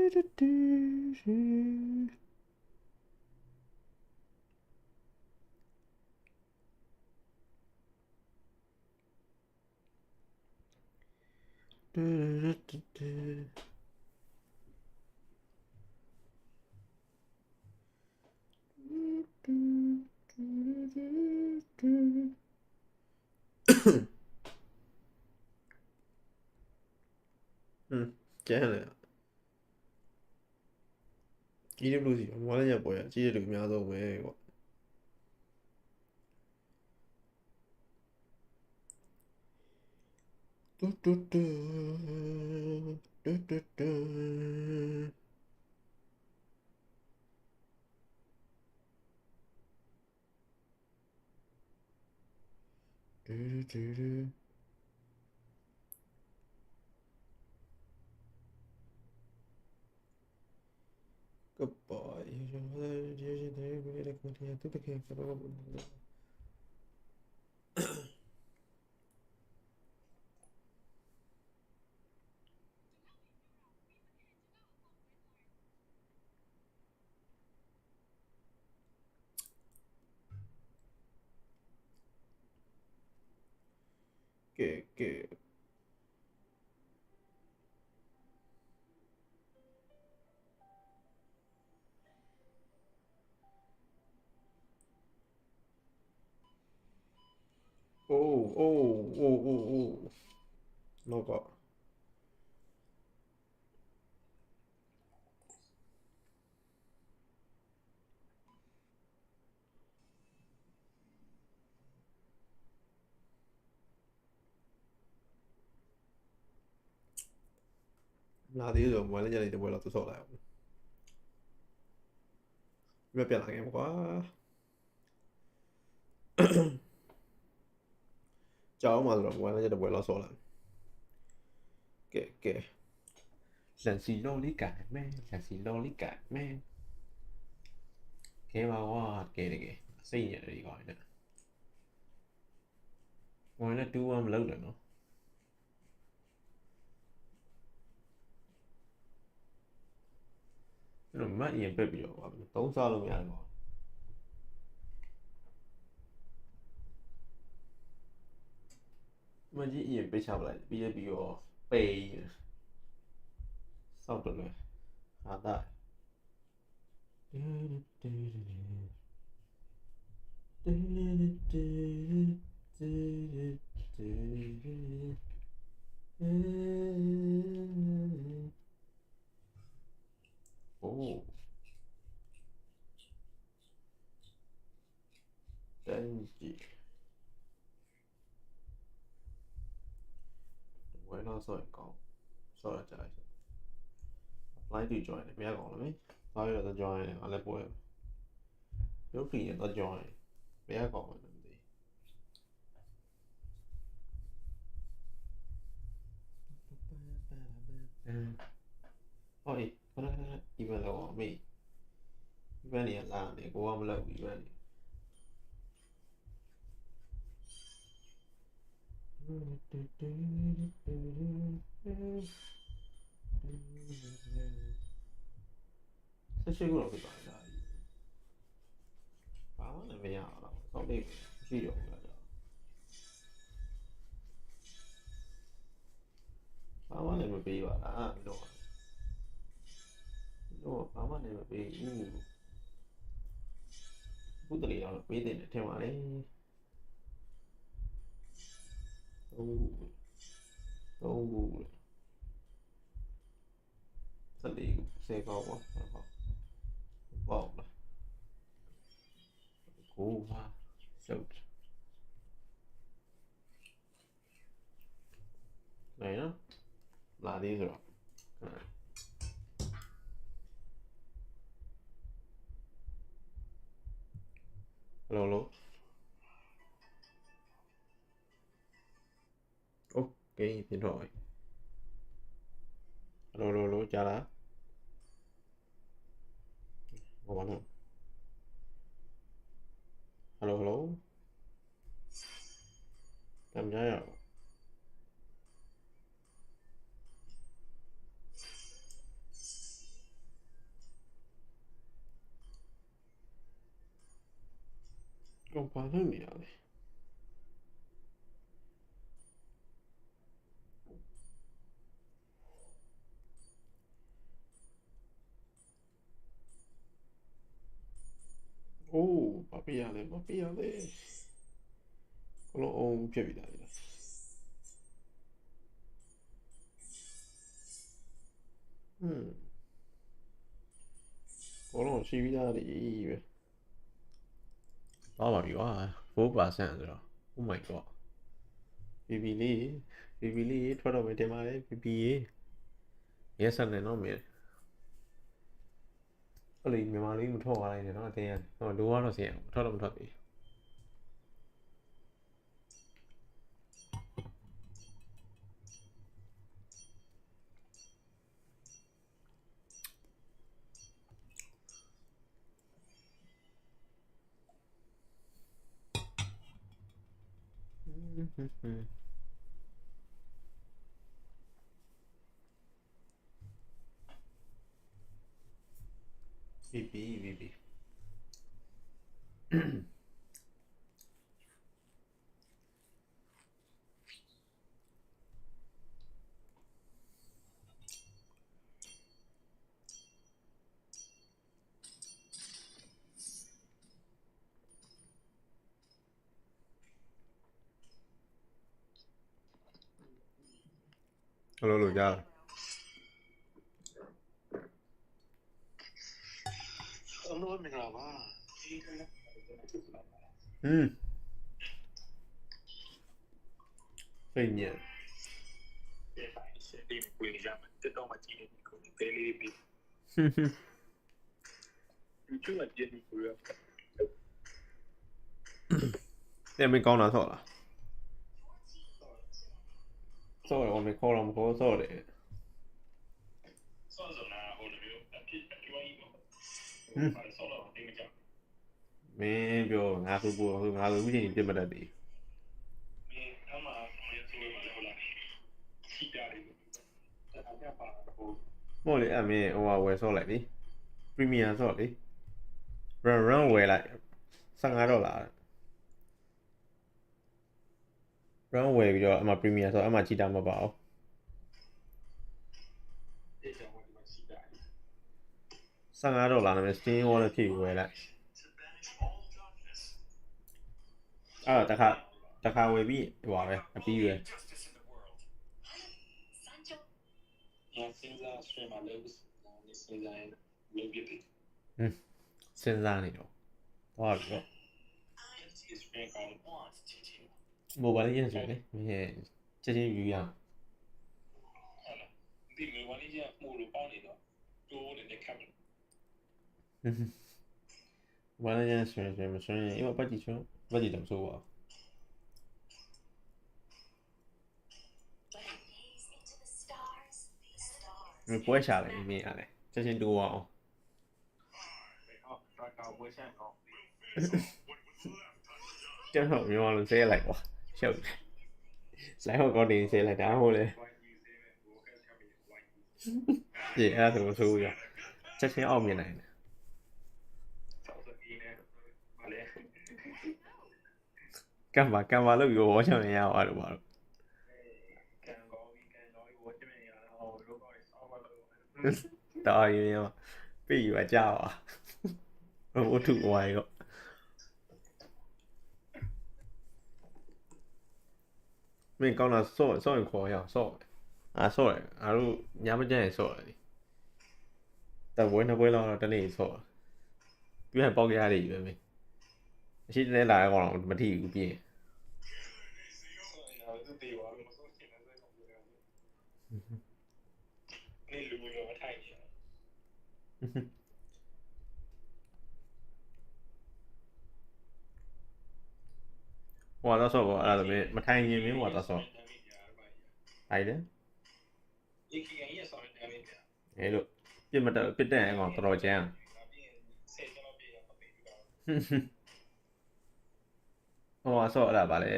ကျန်းတယ်ကြီးတယ်လို့စီမွားလည်းရပေါ်ရကြီးတယ်လို့အများဆုံးပဲကွာတူတူတူတူတူတူတူတူတူ Goodbye. Okay. Oh. No god. Nadie lo muere ya ni te vuelve a tu sola. Me pierde la game, quá. Cháu mà rồi muere ya te vuelve a sola. Que. Lần xì lô lý cả mẹ. Cái bao quá kìa. Xây nhận đi gọi nè. Ngoài nó chú lớn rồi nó. Nó mất gì bếp rồi, tốn sao luôn nha rồi. Mà chỉ yên bếp chào lại, bây giờ bị bê. Sao được rồi? Hả ta? Oh. Denji. Why not so call? So là trời. Apply to join này, bây giờ còn lắm. Tao là tao join này, lại bùi. Nếu khi tao join, bây giờ còn làm gì? Ôi, even though me. Even này là để cô làm lâu even này. Sao chơi cũng được cái này. Phá này bây giờ là không đi sử dụng là phá này mà bị vào đã đồ. Đồ phá này mà bị phút từ đó là bị tiền theo mà đấy. Oh. Sao đi xe con quá. Bọc này. Cool. So. Này nó là đi rồi. Hello. Ok, điện thoại. Hello, chào đã. Ngồi bạn không? Hello. Cảm giác rồi. တော့ဘာလုပ်နေရလဲအိုးဘာပြရလဲဘာပြရလဲဘလုံးအောင်ပြက်ပြီလားဘလုံးရှိပြီးသားလေပဲတော့ပါပြီကွာ 4% ဆိုတော့ oh my god BB လေးထွက်တော့မယ်တင်ပါလေ BB ရေဆက်နေတော့မယ်အဲ့လေမြန်မာလေးမထွက်သွားလိုက်နဲ့နော်အတင်းရဟိုလိုကတော့စင်ထွက်တော့မထွက်ပြီBB ဟလိုလိုကြားလားအလို့မင်္ဂလာပါစိတ်ညစ်ဒီကိုရမှာတက်တော့မှကြည့်နေကိုတဲလေးပြီးကျူးလာကြည့်နေကိုရတဲ့မကောင်းတာဆော့လားဆော့တော့မခေါ်တော့မခေါ်ဆော့တယ်ဆော့ဆိုတာဟိုလိုမျိုးအဖြစ်အကျွမ်းကြီးပေါ့ဆော့တော့တိတ်မကြမင်းပြောငါဆိုငါဆိုဥချင်းပြတ်မတတ်သေးမင်းအမှမင်းဆိုလို့ဟိုလားစီတာလေးအဲ့ဒါပါတော့မို့လေအမင်းဟိုဝယ်ဆော့လိုက်လေပရီမီယံဆော့လေ run ဝယ်လိုက်$15 run ဝယ်ပြီးတော့အမှပရီမီယံဆော့အမှချီတာမပါအောင်$15နဲ့ Steam Wallet ဖြည့်ဝယ်လိုက်အဲ့တော့တစ်ခါဝယ်ပြီးဟိုပါပဲအပြီးပဲစဉ်းစားနေတော့သွားပြီတော့မိုဘိုင်းရင်းဆိုလေမင်းချက်ချင်းယူရအောင်ဒီမိုဘိုင်းရင်းမို့လို့ပေါင်းနေတော့တိုးနေတဲ့ကပ်ဘာလဲရဆွေမဆွေအေးပတ်ကြည့်ချွန်းပတ်ကြည့်တယ်ဆိုပါမပွဲရှာတယ်မင်းရတယ်ချက်ချင်းတိုးအောင်ကျွန်တော်မြန်မာလိုဆဲလိုက်ကွာရှုပ်လိုက်ဟောကောင်းနေဆဲလိုက်တာဟုတ်လေဒီအဲ့ဒါဆိုရချက်ချင်းအောင်မြင်နိုင်တယ်ကံပါလို့ပြောဝါချောင်းနေရအောင်အဲ့လိုပါတော့တော်ရင်းပြေးရကြပါဘို့ထုဝိုင်းတော့မင်းကောင်းတာဆော့ရင်ခေါ်ရအောင်ဆော့ဆော့ရအားတို့ညမကြရင်ဆော့တယ်တပွဲနှစ်ပွဲလောက်တော့တနေ့ဆော့ပြည့်ပေါက်ရတယ်ပဲမင်းအရှိတဲ့လာကောင်တော့မထိဘူးပြင်းနေလူမျိုးမထိုင်ရဟိုတော့ဆော့ပေါ့အဲ့ဒါလည်းမထိုင်ရင်မင်းဟိုတော့ဆော့အဲ့ဒါအဲ့လိုပြစ်မတက်ပြစ်တဲ့ကောင်တော်တော်ကျန်းဟိုဆော့အဲ့ဒါဗာလေ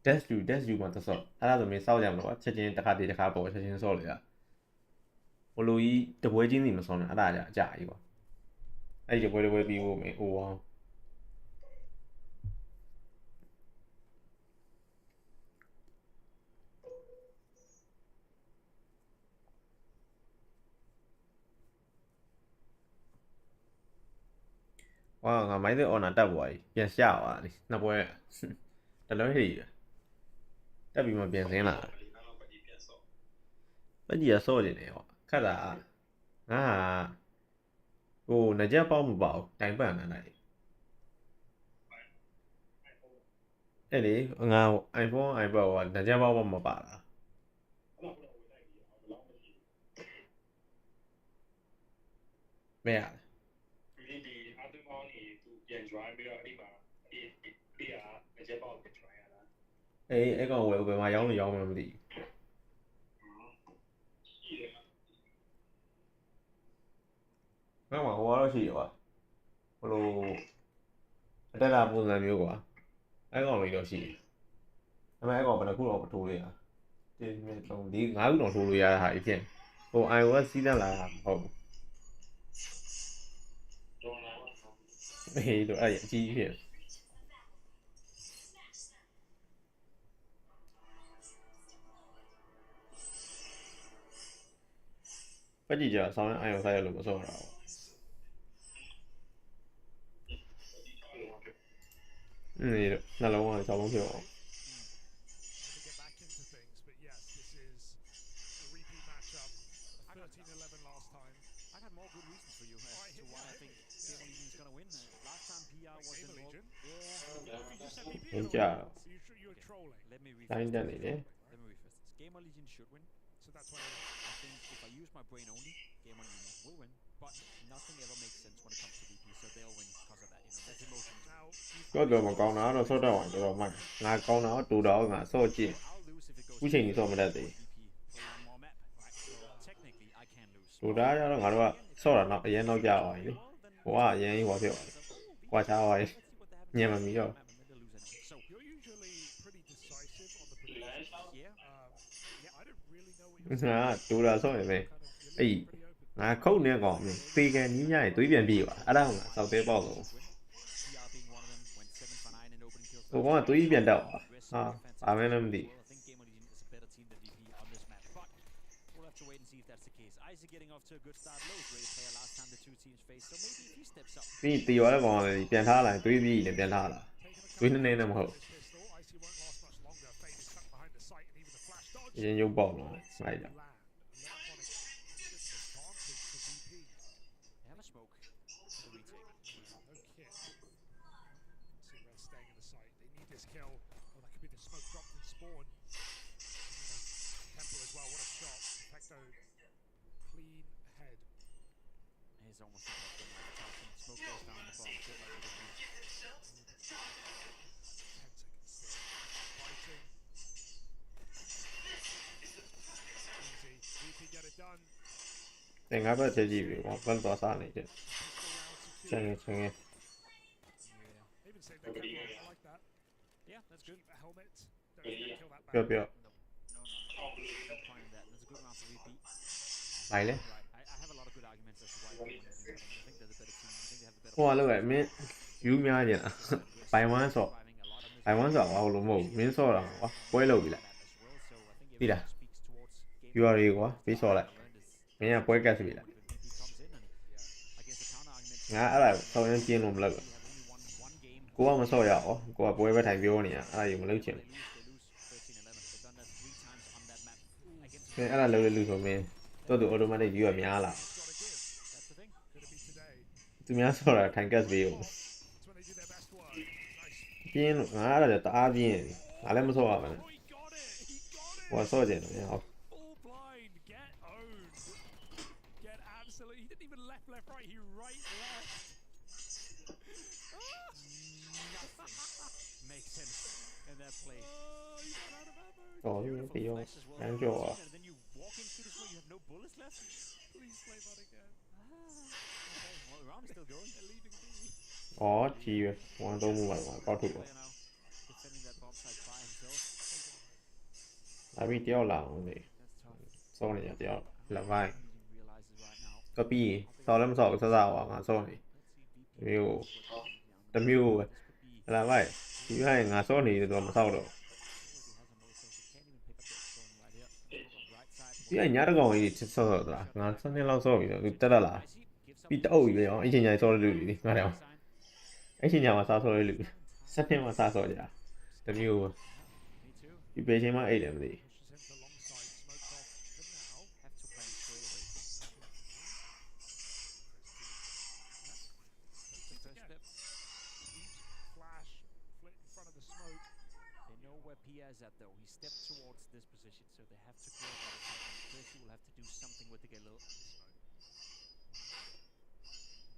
dash you မှာတော့ဆော့အဲ့ဒါဆိုမင်းစောက်ကြမလို့ချက်ချင်းတစ်ခါတည်းတစ်ခါပေါ်ချက်ချင်းဆော့လေလားဘလိုကြီးတပွဲချင်းစီမဆော့နဲ့အဲ့ဒါကြအကြာကြီးကွာအဲ့ဒီတပွဲပြီးဖို့မင်းဟိုအောင်哇ငါမိုင်းတဲ့ honor တက်သွားပြီပြန်ရှာသွားတယ်နှစ်ပွဲတလုံးဟိတက်ပြီးမှပြန်စင်းလာပကြီးရဆော့နေတယ်ဟောခက်တာငါဟိုငကြက်ပေါက်မပေါ့တိုင်ပန့်နေလိုက်အဲ့လေငါ iPhone iPad ဟောငကြက်ပေါက်မပါလား咩啊？你哋阿對方你都ပြန် join ပြီးတော့အဲ့မှာဒီအချက်ပေါက်ပြန် join ရတာအဲ့ကောင်ဝယ်ဘယ်မှာရောင်းလို့ရောင်းမှမသိဘူးငါမှဟိုကတော့ရှိရောဘလို့အတက်တာပုံစံမျိုးကွာအဲ့ကောင်လေးတော့ရှိတယ်ဒါပေမဲ့အဲ့ကောင်ဘယ်နှခုတော့မထိုးလို့ရတင်းမြင့်3 4 5ခုတော့ထိုးလို့ရတဲ့ဟာအဖြစ်ဟို iOS စီးတက်လာတာမဟုတ်ဘူးအေးတော့အဲ့အကြီးဖြစ်ပကြည့်ကြဆောင်းအိုင်ရောဆိုင်ရလို့မစောတာနှလုံးက6လုံးဖြစ်အောင် Get back into things, but yes, this is a repeat matchup. 13-11 last time. I got more good reasons for you as to why I think Game Legion is gonna win. Last time PR was Game involved. Legion? Yeah. You just said VP. ဟင်းကြ So you're trolling. Let me rephrase တိုင်းတက်နေတယ် Let me rephrase this. Game Legion should win. So that's why I think if I use my brain only, Game Legion will win. But nothing ever makes sense when it comes to VP, so they'll win because of that. You know, that's emotion. now တော့တော့မကောင်းတာတော့ဆော့တော့အောင်တော်တော်မှန်ငါကောင်းတာတော့တူတော့ငါဆော့ကြည့် I'll lose if it goes. ခုချိန်ကြီးဆော့မတတ်သေး VP play one more map, right? So technically, I can lose. တူတာကျတော့ငါတို့ကဆော့တာတော့အရင်တော့ကြာသွားပြီလေဟိုကအရင်ဟိုဖြစ်သွားတယ်ကွာချားသွားပြီညံမမီတော့ So you're usually pretty decisive on the predictions. yeah, Yeah, I don't really know what you're ငါတူတာဆော့နေမယ် kind of. You're အေး pretty open. ငါခုတ်နေကောင်ပေကန်ကြီးညရင်သွေးပြန်ပြေးပါအဲ့ဒါကငါစောက်သေးပေါက်တော့ PR being one of them went 7 for 9 in opening kills. ဟိုကောင်ကသွေးပြန်တက်သွားဟာဘာမှလည်းမသိ I think Game Legion is a better team than VP on this map, but we'll have to wait and see if that's the case. Isaac getting off to a good start. Low great player last time the two teams faced, so maybe if he steps up. ပြီးတီရောတဲ့ကောင်ကလည်းပြန်ထားလာရင်သွေးပြေးလည်းပြန်ထားလာသွေးနေနေနဲ့မဟုတ် This pistol, Icy won't last much longer. Fade is tucked behind the sight, and even the flash dodge. အရင်ရုပ်ပေါက်တော့လိုက်တာ Land. Electronic advantage for VP. They have a smoke. The retake. No kit. See Red staying in the site. They need this kill. Oh, that could be the smoke dropped in spawn. Temple as well. What a shot. Perfecto. Clean head. He's almost impossible. Smoke goes down the bomb. Shit like it is. 10 seconds still. Fighting. Easy. VP get it done. တင်ငါဘက်ချက်ကြည့်ပြီကွာဘယ်တော့စားနေတယ် Pistol round ချင် secured. ငယ်ချင်ငယ် Yeah. Even saved that camera. I like that. Yeah, that's good. Keep the helmet. Don't need to kill that ပြော back. ပြော No point in that. That's a good round for VP. လိုက်လေ Right. I have a lot of good arguments as to why Game Legion is winning. I think they're the better team. I think they have the better. ဟိုကလောက်ရမင်းယူများကျင်လားဘိုင်ဝမ်းဆော့ဘိုင်ဝမ်းဆော့ဘာလို့မဟုတ်မင်းဆော့တာကွာပွဲလုပ်ပြီလားပြီလားယူရရေးကွာပြီးဆော့လိုက်မင်းကပွဲကတ်ပြီလားငါအဲ့ဒါဆော့ရင်ပြင်းလို့မလုပ်ဘူးကိုကမဆော့ရအောင်ကိုကပွဲပဲထိုင်ပြောနေရအဲ့ဒါယူမလုပ်ချင်ဘူးအဲ့ဒါလုပ်လေလူဆိုမင်းတော့သူ automatic view ကများလာ Could it be today? သူများဆော့တာထိုင်ကတ်ပြီး That's when they do their best work. Nice. ပြင်းလို့ငါအဲ့ဒါတအားပြင်းငါလည်းမဆော့ရပါနဲ့ Oh, he got it! He got it! ဟိုဆော့ကျင်တယ်ဟော Full blind. Get owned. Get absolutely. He didn't even left, right. He right, left. Makes sense in that play. Oh, he ran out of ammo. တော်ပြီပြီးရောရမ်းကြော်อ่ะ And then you walk into this where you have no bullets left. Please play that again. Okay, well, the round is still going. They're leaving me. ဩကြီးပဲဝန်တော့မှုပါတော့ကောက်ထုတ်တော့ Player now defending that bomb site by himself. ဒါပြီးတယောက်လာအောင်လေ That's tough. စောနေကြတယောက်လက်ပိုင်း He realizes right now. ကပီးစောလည်းမစောစစဟောငါစောနေ Let's see VP. မျိုးတမျိုးပဲလက်ပိုင်းဒီဟိုင်ငါစောနေတယ်တော့မစောတော့ He has a motor, so he can't even pick up the zone right here. Right side. ဒီညတကောင်ကြီးစောစောတာငါစနေလောက်စောပြီတော့သူတက်တက်လာပြီးတအုပ်ကြီးပဲအောင်အချင်းချင်းစောလို့လူငါတော့ အဲ့ချိန်ညမှာစားဆော်လေးလူ7နှစ်မှစားဆော်ကြတမျိုးဒီပေချင်းမှအိတ်လည်းမသိ Is at though. He stepped towards this position, so they have to clear that attack. First, he will have to do something with the Galil.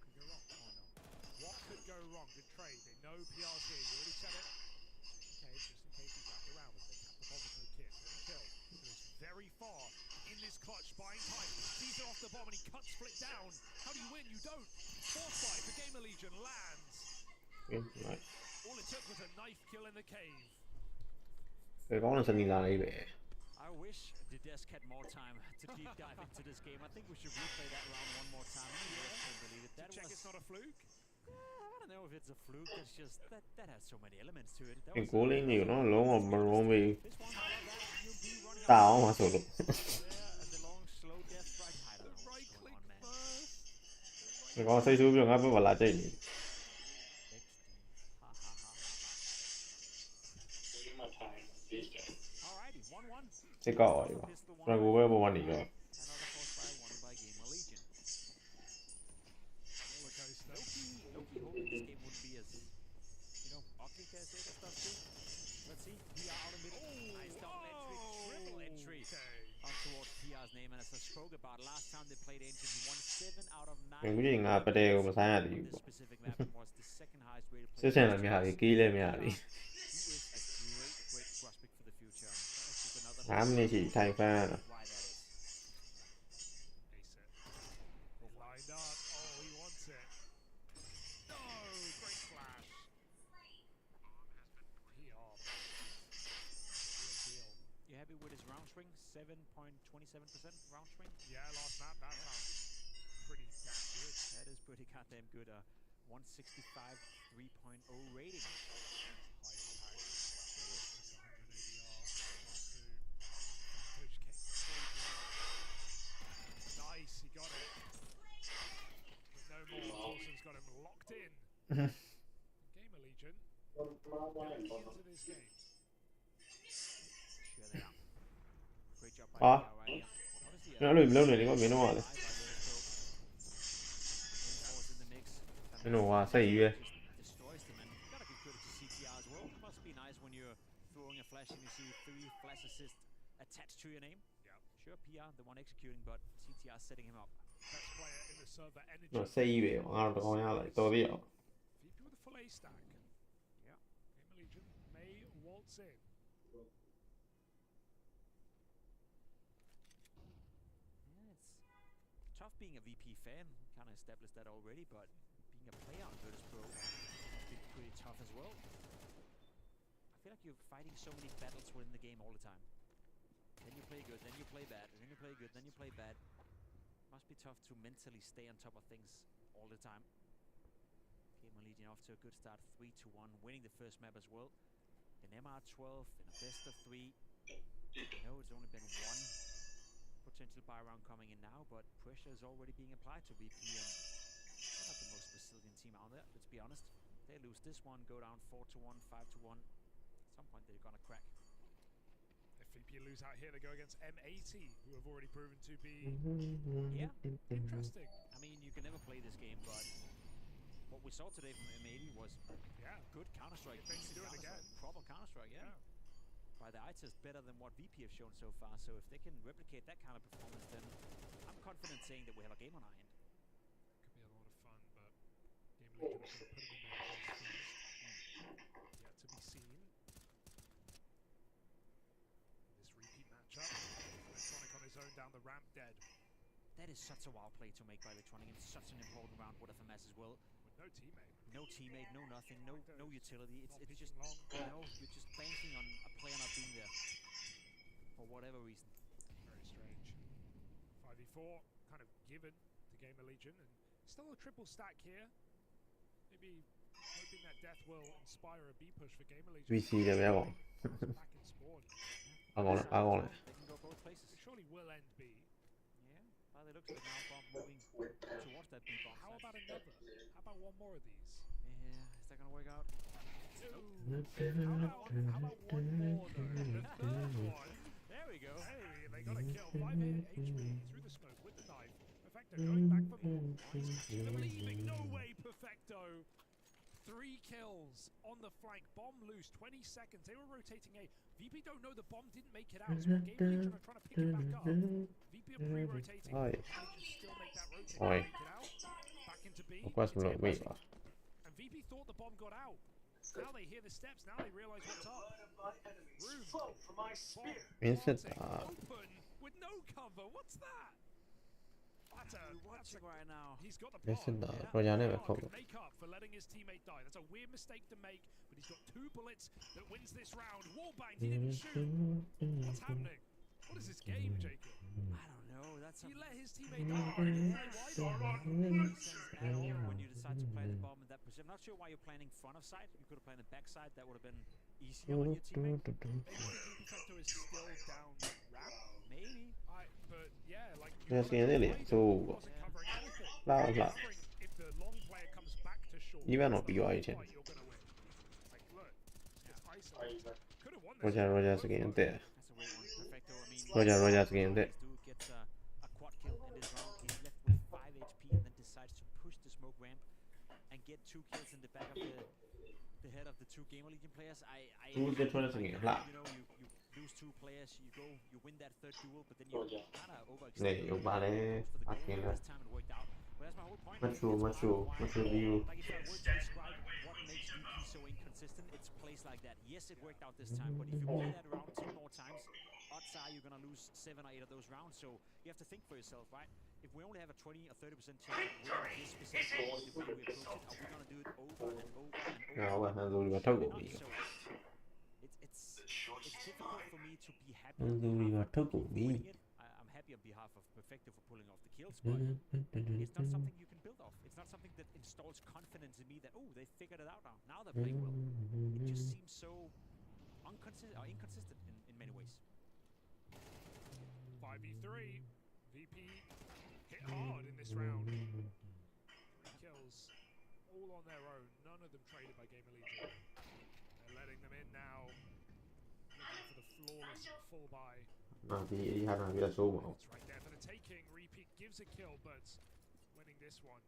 Could go wrong. Oh no. What could go wrong? Good trade. They know PR's here. You already said it. Okay, just in case he's wrapped around with it. Tap the bomb with no kit. One kill. He was very far in this clutch, buying time. Sees it off the bomb and he cuts Split down. How do you win? You don't. Fourth fight for Gamer Legion lands. Right. All it took was a knife kill in the cave. I wish the desk had more time to deep dive into this game. I think we should replay that round one more time. That check it's not a fluke. I don't know if it's a fluke. It's just that has so many elements to it. Cái cố lên nhiều nó lớn mà mờ vì tao mà solo. Mình có xây xuống việc áp vào lá chạy. Sẽ có rồi. Rồi Google bộ môn này rồi. Mình cũng nhìn ngà bật đều mà sai là gì. Sẽ xem là mình học kỹ lên mình học đi. Hám này chỉ thay pha rồi. You happy with his round swing? 7.27% round swing? Yeah, last map, that sounds pretty damn good. That is pretty goddamn good. 165 3.0 rating. Nice, he got it. With no more, Paulson's got him locked in. Gamer Legion going into this game. Sure they are. Great job by Nó lùi lâu này có miếng nó rồi. Nó hòa say ghê. Attached to your name. Sure, PR the one executing, but CTR setting him up. Best player in the server energy. Nó say về, ngon được ngon lại to biết. VP with a full A stack. Yeah. Gamer Legion may waltz in. Yeah, it's tough being a VP fan. Kind of established that already, but being a player on Virtus Pro must be pretty tough as well. I feel like you're fighting so many battles within the game all the time. Then you play good, then you play bad, then you play good, then you play bad. Must be tough to mentally stay on top of things all the time. Gamer Legion off to a good start, 3-1, winning the first map as well. In MR12, in a best of 3. I know it's only been one potential buy round coming in now, but pressure is already being applied to VP, and they're not the most resilient team out there, let's be honest. They lose this one, go down 4-1, 5-1. At some point they're gonna crack. VP lose out here, they go against M80, who have already proven to be interesting. I mean, you can never play this game, but what we saw today from M80 was good Counter-Strike. They do it again. Proper Counter-Strike, yeah. By the eye test, better than what VP have shown so far. So if they can replicate that kind of performance, then I'm confident saying that we have a game on our hand. Could be a lot of fun, but Gamer Legion put it in their place first. Yet to be seen. Electronic on his own down the ramp, dead. That is such a wild play to make by Electronic in such an important round with FMS as well. With no teammate. No teammate, no nothing, no utility. It's just you're just banking on a player not being there for whatever reason. Very strange. 5v4 kind of given to Gamer Legion, and still a triple stack here. Maybe hoping that death will inspire a B push for Gamer Legion. We see them ever. Back in spawn. I want it. They can go both places. It surely will end B. Yeah, well, they looks like now bomb moving towards that B bomb. How about another? How about one more of these? Yeah, is that gonna work out? How about one more though? The third one. There we go. Hey, they got a kill. 5 HP through the smoke with the knife. Perfecto going back for more. He's leaving. No way, Perfecto. 3 kills on the flank. Bomb loose. 20 seconds. They were rotating A. VP don't know the bomb didn't make it out. So Game Legion are trying to pick it back up. VP are pre-rotating. Still make that rotate. Make it out. Back into B. And VP thought the bomb got out. Now they hear the steps. Now they realize what's up. Room. Open with no cover. What's that? Watching right now. He's got the make up for letting his teammate die. That's a weird mistake to make, but he's got 2 bullets that wins this round. Wallbang, he didn't shoot. What's happening? What is this game, Jacob? I don't know. That's he let his teammate die. When you decide to play the bomb in that position. I'm not sure why you're playing front of side. You could have played the back side. That would have been easier on your teammate. Maybe Perfecto is still down ramp. Maybe. But yeah, like Yes, so if the long player comes back to short, even not be right. you're gonna win. Like look, it's isolated. Could have won this. Rogers again there. That's a weird one. Perfecto. I mean, Rogers again there. Dude gets a quad kill in this round. He's left with 5 HP and then decides to push the smoke ramp and get 2 kills in the back of the head of the 2 Gamer Legion players. You know, you lose 2 players, you win that 3rd duel, but then you kind of overextend. Này, ba đấy, This time it worked out. But that's my whole point. Much view. Like if I were to describe what makes VP so inconsistent, it's plays like that. Yes, it worked out this time, but if you play that round 10 more times, odds are you're gonna lose 7 or 8 of those rounds. So you have to think for yourself, right? If we only have a 20 or 30% chance of winning this specific game, the way we approach it, are we gonna do it over and over and over? So it's difficult for me to be happy on behalf of winning it. I'm happy on behalf of Perfecto for pulling off the kills, but it's not something you can build off. It's not something that installs confidence in me that, oh, they figured it out now. Now they're playing well. It just seems so inconsistent in many ways. 5v3. VP hit hard in this round. 3 kills all on their own. None of them traded by Gamer Legion. They're letting them in now. Looking for the flawless full buy. It's right there for the taking. Repeat gives a kill, but winning this one.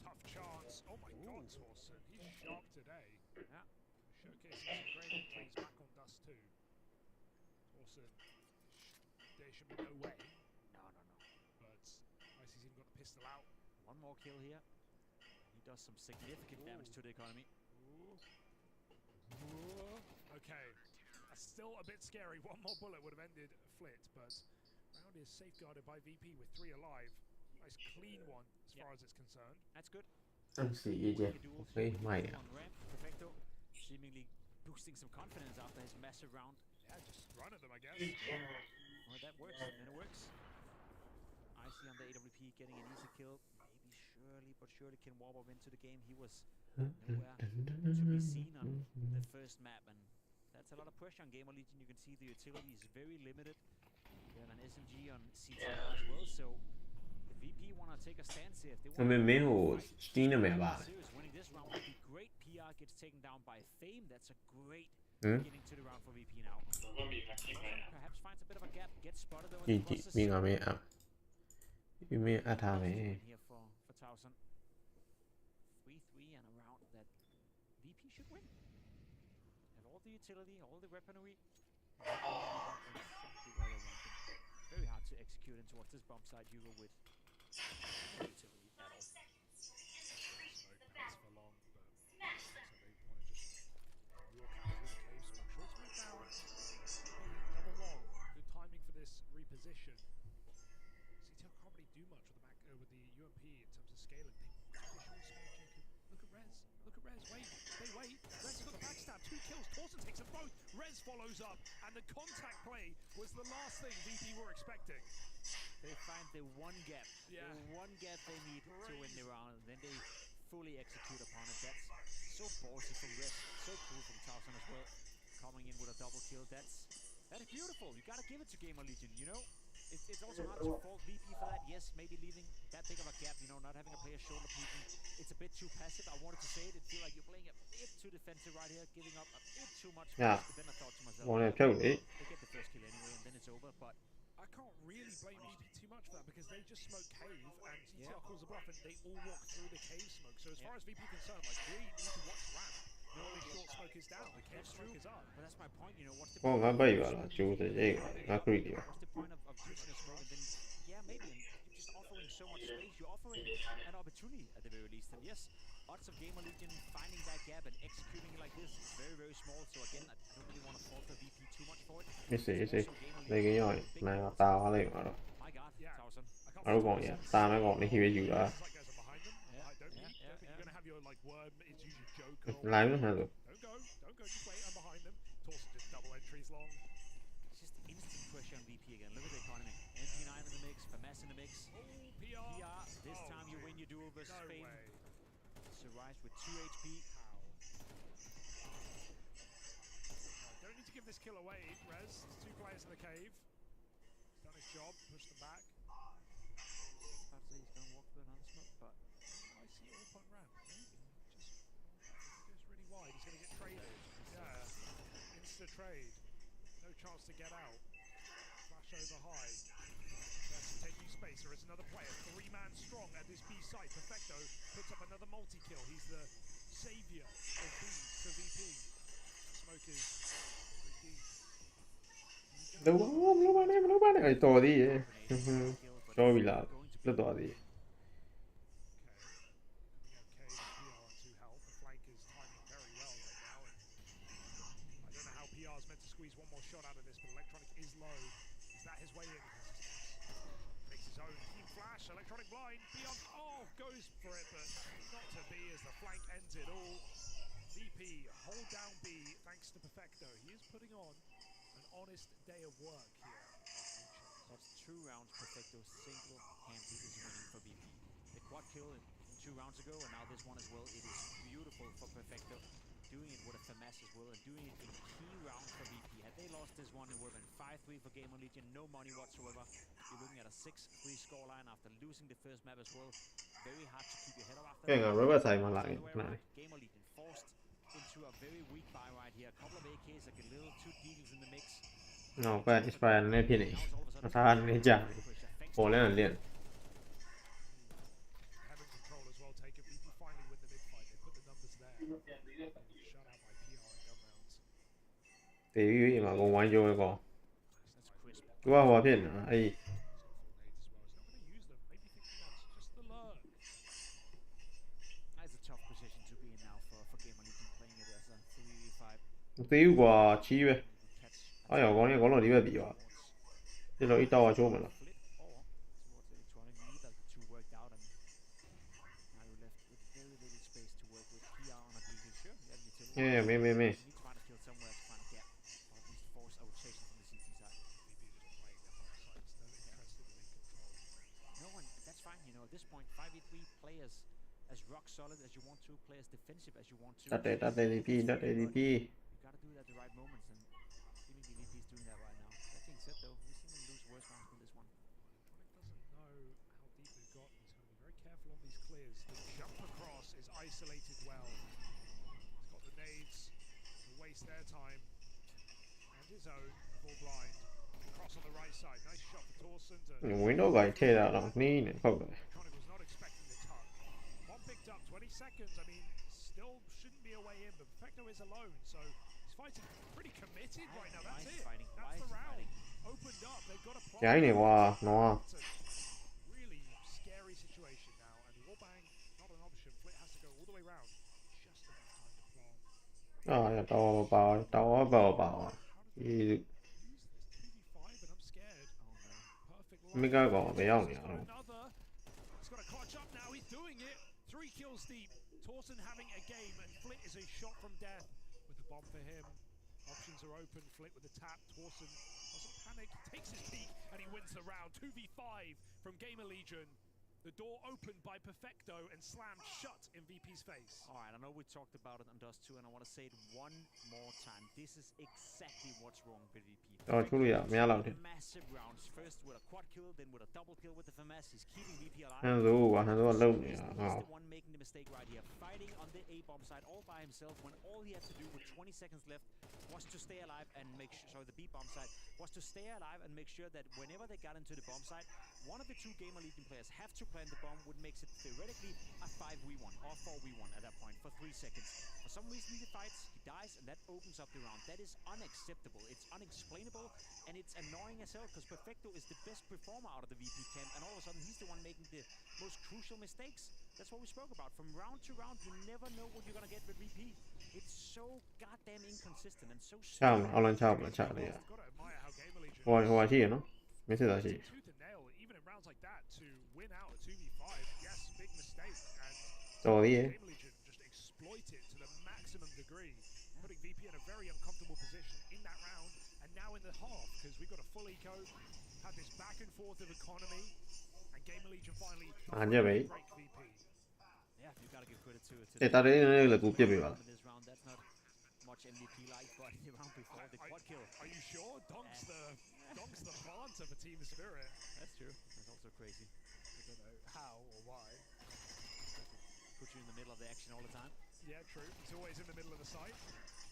Tough chance. Oh my god, Torsen. He's sharp today. Yeah. Showcasing some great entries back on Dust 2. Torsen. There should be no way. No. But Icy's even got the pistol out. 1 more kill here. He does some significant damage to the economy. Okay. That's still a bit scary. 1 more bullet would have ended Flit, but round is safeguarded by VP with 3 alive. Nice clean one as far as it's concerned. That's good. Anh xỉ chứ. Okay, mày à. On ramp, Perfecto seemingly boosting some confidence after his massive round. Yeah, just run at them, I guess. Well, that works, and it works. Icy on the AWP getting an easy kill. Maybe surely can warp up into the game. He was nowhere to be seen on the first map, and that's a lot of pressure on Gamer Legion. You can see the utility is very limited. They have an SMG on CTR as well, so the VP want to take a stance here. If they want to Steam med bare. Winning this round would be great. PR gets taken down by Fame. That's a great beginning to the round for VP now. Perhaps finds a bit of a gap, gets spotted though in the process. Here for Towson. 3-3 and a round that VP should win. Have all the utility, all the weaponry. Very hard to execute in towards this bomb side Hugo with no utility at all. Smoke pass for long, but so they want to just walk out through the cave smoke. Short smoke down. Double long. Good timing for this reposition. CTL can't really do much with the with the UMP in terms of scaling. They want to short smoke, Jacob. Look at Rez. Wait. They wait. Rez has got the backstab. 2 kills. Torsen takes them both. Rez follows up. And the contact play was the last thing VP were expecting. They find the 1 gap. Yeah. The 1 gap they need to win the round. And then they fully execute upon it. That's so ballsy from Rez. So cool from Towson as well. Coming in with a double kill. That is beautiful. You gotta give it to Gamer Legion, you know? it's also hard to fault VP for that. Yes, maybe leaving that big of a gap, you know, not having a player shoulder peeking. It's a bit too passive. I wanted to say it. It feels like you're playing a bit too defensive right here, giving up a bit too much space. But then I thought to myself, Wanna kill it. they get the first kill anyway, and then it's over. But I can't really blame VP too much for that because they just smoke cave and TTR calls a bluff and they all walk through the cave smoke. So as far as VP concerned, like we need to watch ramp. No, the short smoke is down. The cave smoke is up. But that's my point. You know, what's the ဟောငါဘိုက်ပါလားကျိုးစရိတ်ငါခရီးတွေပါ what's the point of using a smoke and then yeah maybe and you're just offering so much space. You're offering an opportunity at the very least. And yes, odds of Gamer Legion finding that gap and executing it like this is very, very small. So again, I don't really want to falter VP too much for it. မစ်စေးစေးနေကင်းရောက်ရင်မန်ကတာသွားလိုက်မှာတော့ My God, Towson. ငါတို့ကောင်ကြီးတာမဲ့ကောင်နေရွေးယူတာ It's like there's a behind them. Like, don't peek. You're gonna have your like worm. It's usually Joker. Or လိုင်းလို့မှလို့ Don't go. Just wait. I'm behind them. Torson just double entries long. It's just instant pressure on VP again. Look at the economy. MP9 in the mix, Famas in the mix. Oh, PR. PR, this time you win your duel versus No Spain. way. Survives with 2 HP. Don't need to give this kill away, Rez. There's 2 players in the cave. He's done his job, pushed them back. About to say he's going to walk through another smoke, but I see all point ramp. Just goes really wide. He's going to get traded. Yeah. Insta trade. No chance to get out. Flash over high. That's taking space. There is another player. 3-man strong at this B site. Perfecto puts up another multi-kill. He's the savior of B for VP. Smoke is pretty deep. လုံးဝအဲ့တော်သေးရဲ့တော်ပြီလားလွတ်သွားသေး Okay, PR on 2 health. The flank is timing very well right now. And I don't know how PR is meant to squeeze one more shot out of this, but Electronic is low. Is that his way in? Makes his own team flash. Electronic blind. Beyond. Oh, goes for it, but not to be as the flank ends it all. VP hold down B thanks to Perfecto. He is putting on an honest day of work here. that's 2 rounds Perfecto single-handedly is winning for VP. The quad kill 2 rounds ago, and now this one as well. It is beautiful for Perfecto. Doing it with a Famas as well, and doing it in key rounds for VP. Had they lost this one, it would have been 5-3 for Gamer Legion, no money whatsoever. You're looking at a 6-3 scoreline after losing the first map as well. Very hard to keep your head up after ကဲငါ rubber side မှာလာရင်ခဏလေး Gamer Legion forced into a very weak buy right here. A couple of AKs, like a little 2 deagles in the mix. နော်ပတ် inspire နဲ့ဖြစ်နေအစားနေကြပေါ်လဲလင်း Having control as well, taken. VP finally win the mid fight. They put the numbers there. Shut out by PR in gun rounds. တေးပြီးမှာကောင်ဝိုင်းကြောပဲကောင် That's crisp. သူကဟိုဖြစ်နေတာအဲ့ Full nades as well. He's not going to use them. Maybe thinking that's just the lurk. That's a tough position to be in now for Gamer Legion, playing it as a 3v5. သေးဘူးကွာချီးပဲ Catch အဲ့ရောကောင်ကြီးကောင်တော့ဒီဘက်ပြီးသွားဒီလိုအတောက်ချိုးမလား flip or towards electronic. Neither the 2 worked out, and now you're left with very little space to work with. PR on a deagle, sure, you have utility. အေးမင်း You need to find a kill somewhere to find a gap, or at least force a rotation from the CT side. VP just playing their both sides. No interested in control. No one, that's fine, you know, at this point, 5v3 players as rock solid as you want to, play as defensive as you want to. တတ်တယ်ဒီပြီးတတ်တယ်ဒီပြီး You gotta do it at the right moments, and seemingly VP is doing that right now. That being said, though, we've seen him lose worse rounds than this one. Electronic doesn't know how deep they've got. He's got to be very careful on these clears. The jump across is isolated well. He's got the nades to waste their time. And his own full blind. Cross on the right side. Nice shot for Torson to ဝင်းတော့ကိုထည့်တာတော့နှီးနေဟုတ်တယ် Electronic was not expecting the touch. One picked up, 20 seconds. I mean, still shouldn't be a way in, but Perfecto is alone, so he's fighting pretty committed right now. That's Why is it. he fighting? Why That's is the he round. fighting? Opened up. They've got a plot. ရိုင်းနေကွာနော် It's a really scary situation now, and wallbang not an option. Flit has to go all the way round. Just enough time to plant. အာတော့ပါတော့ပါဒီ Use this 2v5, and I'm scared. Perfect မိ line. ကကောင်မရောက်နေအောင် Another. He's got to clutch up now. He's doing it. 3 kills deep. Torson having a game, and Flit is a shot from death with the bomb for him. Options are open. Flit with the tap. Torson doesn't panic. He takes his peek, and he wins the round. 2v5 from Gamer Legion. The door opened by Perfecto and slammed shut in VP's face. All right, I know we talked about it on Dust 2, and I want to say it one more time. This is exactly what's wrong with VP. Massive rounds. First with a quad kill, then with a double kill with the FMS. He's keeping VP alive. He's the one making the mistake right here. Fighting on the A-bomb side all by himself when all he had to do with 20 seconds left was to stay alive and make sure, sorry, the B-bomb side, was to stay alive and make sure that whenever they got into the bomb side, one of the two Gamer Legion players have to plant the bomb, which makes it theoretically a 5v1 or 4v1 at that point for 3 seconds. For some reason he fights, he dies, and that opens up the round. That is unacceptable. It's unexplainable, and it's annoying as hell because Perfecto is the best performer out of the VP camp, and all of a sudden he's the one making the most crucial mistakes. That's what we spoke about. From round to round, you never know what you're gonna get with VP. It's so goddamn inconsistent and so chạm ao lên chạm là chạm này à hoa chi nó mấy thứ đó chi rồi đi just exploit it to the maximum degree, putting VP in a very uncomfortable position in that round and now in the half, because we've got a full eco, had this back and forth of economy, and Gamer Legion finally break VP. Yeah, you gotta give credit to it. Để ta đến là cũng tiếp bị vào. That's not much MVP like, but the round before the quad kill. Are you sure? Donks the plant of a team spirit. That's true. That's also crazy. I don't know how or why. Put you in the middle of the action all the time. Yeah, true. He's always in the middle of the site.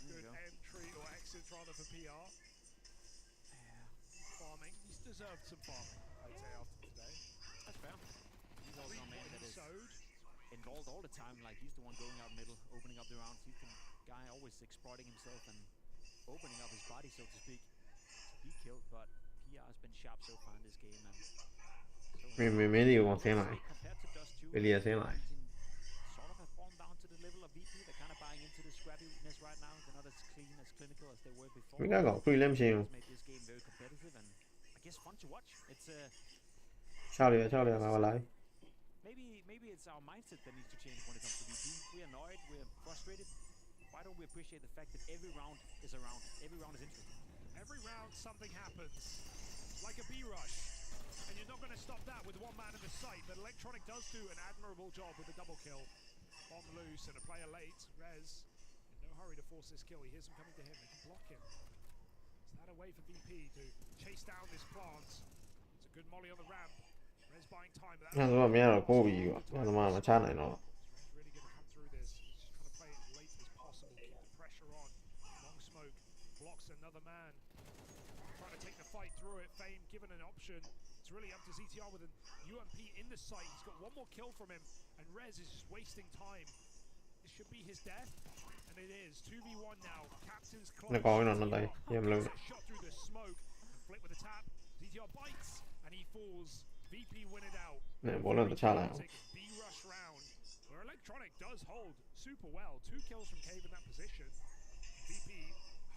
Good entry or exit rather for PR. Yeah. Farming. He's deserved some farming, I'd say, after today. That's fair. He's also a man that is involved all the time. Like, he's the one going out middle, opening up the rounds. He's the guy always exploiting himself and opening up his body, so to speak, to be killed. But PR has been sharp so far in this game, and mấy điều còn xem lại compared to Dust 2, bây giờ xem lại sort of have fallen down to the level of VP. They're kind of buying into the scrappiness right now. They're not as clean, as clinical as they were before. mấy cái gọi prelim xem Made this game very competitive and I guess fun to watch. It's sao được vào lại maybe it's our mindset that needs to change when it comes to VP. We're annoyed, we're frustrated. Why don't we appreciate the fact that every round is a round? Every round is interesting. Every round something happens, like a B rush. And you're not going to stop that with one man in the site, but Electronic does do an admirable job with the double kill. Bomb loose and a player late. Rez, in no hurry to force this kill. He hears him coming to him. He can block him. Is that a way for VP to chase down this plant? It's a good molly on the ramp. Rez buying time. nó là mấy là cô bị nó mà chán này nó Really going to come through this. He's just trying to play it as late as possible. Keep the pressure on. Long smoke blocks another man. Trying to take the fight through it. Fame given an option. It's really up to ZTR with an UMP in the site. He's got one more kill from him, and Rez is just wasting time. This should be his death, and it is. 2v1 now. Captain's close. nó có cái nó đây em luôn Shot through the smoke. Flick with a tap. ZTR bites, and he falls. VP win it out. này bố lần trả lại B rush round, where Electronic does hold super well. 2 kills from Cave in that position. VP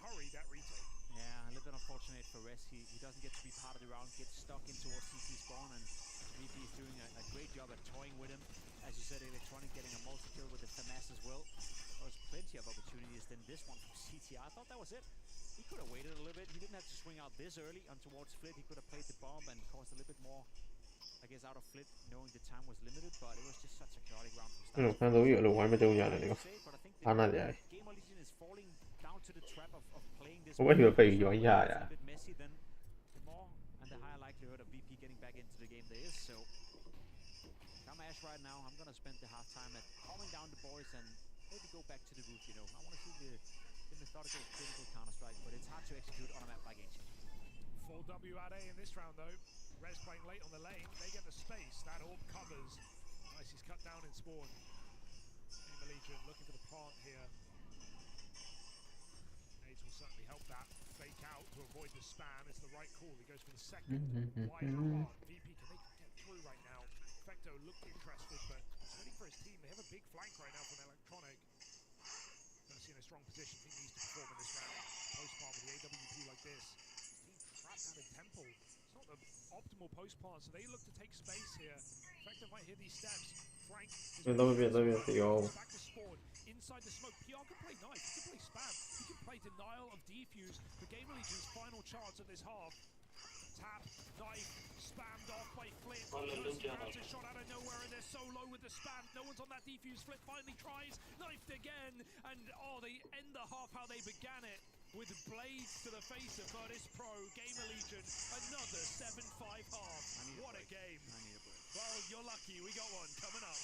hurry that retake. Yeah, a little bit unfortunate for Rez. He doesn't get to be part of the round, gets stuck in towards CT spawn, and VP is doing a great job at toying with him. As you said, Electronic getting a multi-kill with the FMS as well. There was plenty of opportunities than this one from CTR. I thought that was it. He could have waited a little bit. He didn't have to swing out this early on towards Flit. He could have played the bomb and caused a little bit more, I guess, out of Flit, knowing the time was limited, but it was just such a chaotic round from start. nó dấu hiệu là quái mà trông nhà này có anh này Gamer Legion is falling down to the trap of playing this. không có hiểu bị giỏi nhà à a bit messy, then the more and the higher likelihood of VP getting back into the game there is. So Kamash right now, I'm gonna spend the halftime at calming down the boys and maybe go back to the roof. You know, I want to see the methodical, critical counter-strike, but it's hard to execute on a map like Ancient. Full W at A in this round though. Rez playing late on the lane. They get the space. That orb covers. Nice, he's cut down in spawn. Gamer Legion looking for the plant here. Nades will certainly help that. Fake out to avoid the spam. It's the right call. He goes for the second wide plant. VP, can they get through right now? Fecto looked interested, but he's waiting for his team. They have a big flank right now from Electronic. Mercy in a strong position. He needs to perform in this round. Post plant with the AWP like this. Team trapped out in Temple. It's not the optimal post plant, so they look to take space here. Fecto might hear these steps. Frank is back to spawn. Inside the smoke, PR can play nice. He can play spam. He can play denial of defuse. The Gamer Legion's final chance of this half. tap, knife, spammed off by Flip. Oh, no, Mercy no, grabs no. a shot out of nowhere and they're so low with the spam. No one's on that defuse. Flip finally tries, knifed again, and they end the half how they began it. With blades to the face of Virtus Pro, Gamer Legion, another 7-5 half. What a game. I need a break. Well, you're lucky, we got one coming up.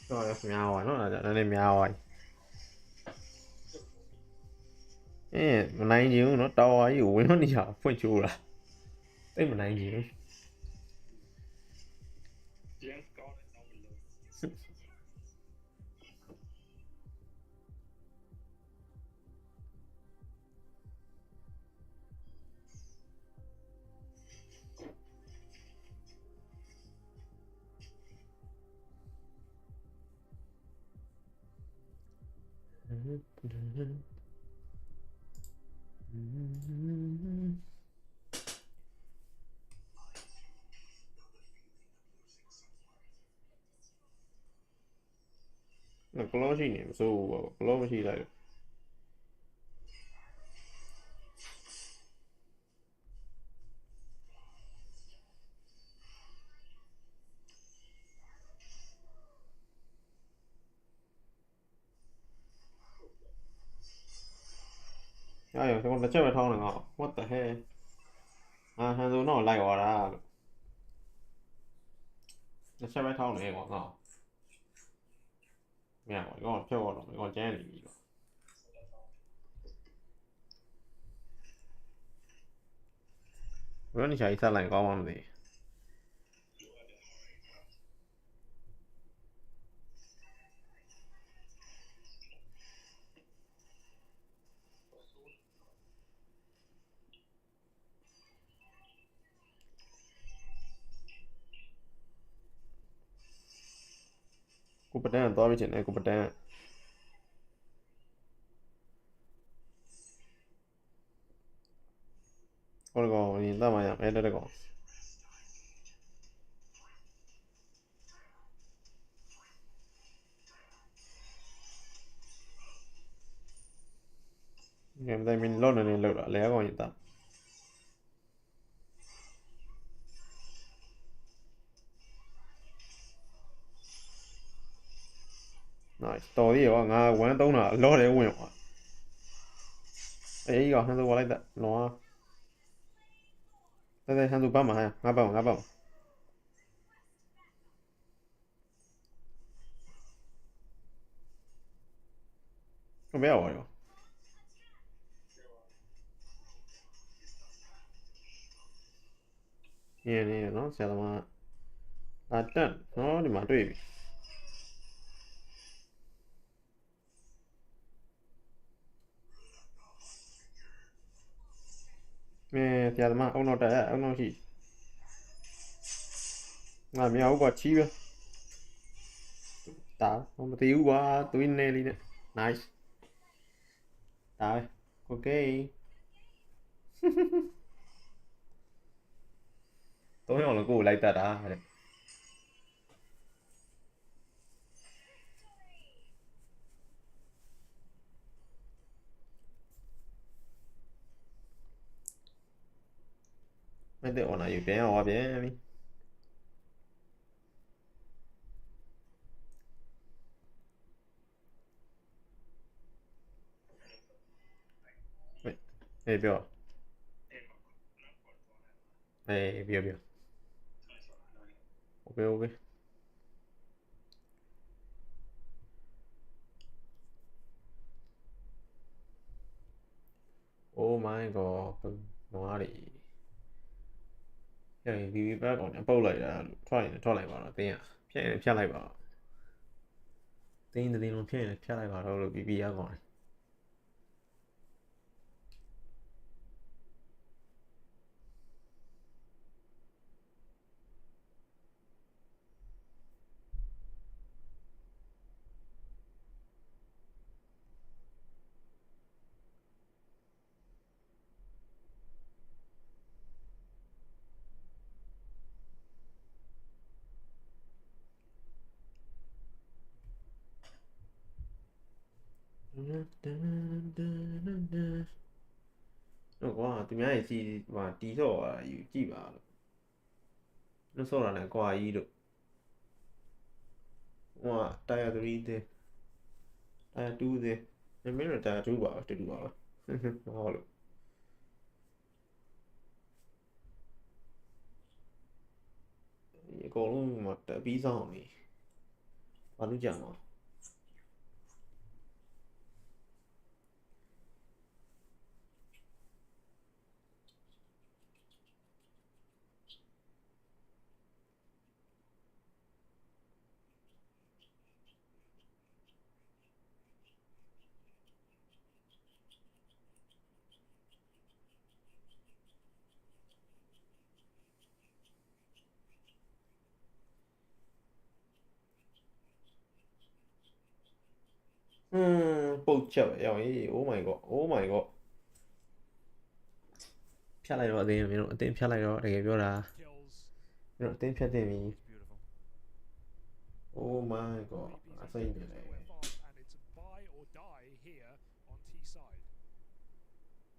Rồi nhau rồi, nó là nên nhau rồi. Mà này nhiều nó to ấy, ủi nó đi học phân chủ là. Thế mà này nhiều. Tiếng có lên đâu mình luôn. Nó có lo gì nhỉ? Số có lo gì đây? Ai con đã chết bài thong này ngọ. What the hell? Hanzo nó lại quả ra. Nó chết bài thong này ngọ. Mẹ con chơi con mấy con chén này. Vẫn đi chạy sao lại có món gì? Cô bật đèn to với chuyện này cô bật đèn. Con gò nhìn ta mà nhạc em đây gò. Game tay mình lốt này lực đã lé gò nhìn ta. Nice. To đi rồi ngà quán tông nè lốt để quên rồi. Ấy gò Hanzo qua lại đã nó. Đây Hanzo bấm mà hay ngã bấm. Con bé rồi. Nè nó sẽ là trận nó đi mà tùy. Mẹ thì mà ông nó trẻ ông nó chỉ làm mèo quả chi vậy tá ông tiêu quá tôi nè đi nè nice tá ok tôi hỏi là cô lại ta đã mấy đứa nàyอยู่bé hoa bé mi ê biểu ê biểu ok oh my god nó đi cái vì bác còn nhắm bao lại là cho lại vào là tiền phía lại vào tiền thì tiền nó phía lại vào đâu là vì còn ကွာသူများရဲ့စီဟိုတီးဆော့တာယူကြည့်ပါလို့နှဆော့တာနဲ့ကွာကြီးတို့ဟိုတာယာ3သေးတာယာ2သေးမင်းတို့တာယာ2ပါတူတူပါပဲဟုတ်လို့ဒီအကုန်လုံးမှာတက်ပြီးဆောင်နေဘာလို့ကြမှာပုတ်ချက်ပဲရောင်ကြီး oh my god oh my god ဖြတ်လိုက်တော့အတင်းမင်းတို့အတင်းဖြတ်လိုက်တော့တကယ်ပြောတာမင်းတို့အတင်းဖြတ်တင်ပြီ oh my god အစိမ့်နေတယ်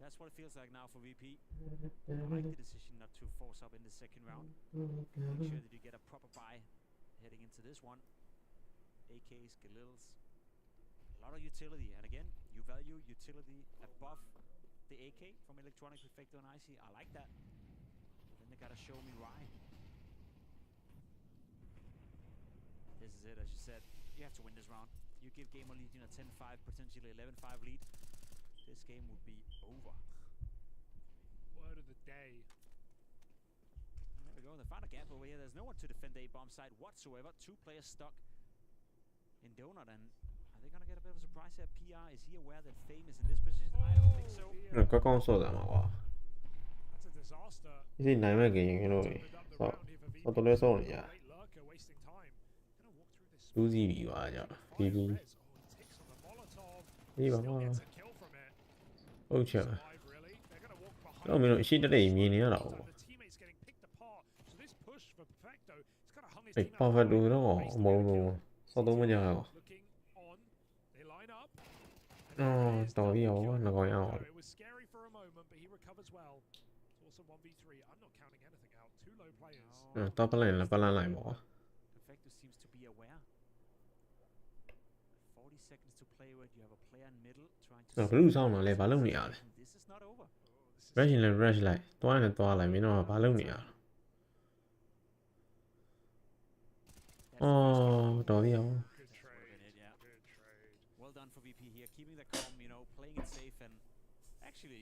That's what it feels like now for VP. I like the decision not to force up in the second round. Make sure that you get a proper buy heading into this one. AKs, Galils, a lot of utility, and again, you value utility above the AK from Electronic, Perfecto, and Icy. I like that. Then they gotta show me why. This is it, as you said. You have to win this round. You give Gamer Legion a 10-5, potentially 11-5 lead. This game would be over. Word of the day. There we go. They found a gap over here. There's no one to defend A bomb side whatsoever. 2 players stuck in Donut, and are they gonna get a bit of a surprise here? PR, is he aware that Fame is in this position? I don't think so. ကောင်းဆော့တာမှာကွာ That's a disaster. ဒီနိုင်မဲ့ကင်ရင်တို့ဆော့တော်လဲဆော့နေရ Great lurker wasting time. Gonna walk through this. 2စီးပြီကွာကြောက်ပြီးပြီး Rez, ticks on the Molotov. ဒီပါ Still ကွာ gets a kill from it. ဟုတ်ချက်ပဲ Survive, really. They're gonna walk behind. တော့မင်းတို့အရှိတက်မြင်နေရတာ So ပေါ့ the teammates getting picked apart. So this push for Perfecto, it's kind of hung his အဲ့ team ပါ out. ဖက်တူတော့အမုံလုံးဆော့တော့မကြရကွာ Looking on, they line up. အော်တော်ပြီရောငကောင်းရအောင် It was scary for a moment, but he recovers well. It's also 1v3. I'm not counting anything out. 2 low players. တော့ပလန်လည်းပလန်လိုက်ပေါ့ကွာ Perfecto seems to be aware. 40 seconds to play with. You have a player in middle trying to. ဘလူးဆောင်တော့လဲဘာလုပ်နေရလဲ This is not over. rush လည်း rush လိုက်တွားရင်တွားလိုက်မင်းတို့ကဘာလုပ်နေရလဲအော်တော်ပြီရော Good trade. Yeah. Good trade. Well done for VP here, keeping the calm, playing it safe and actually,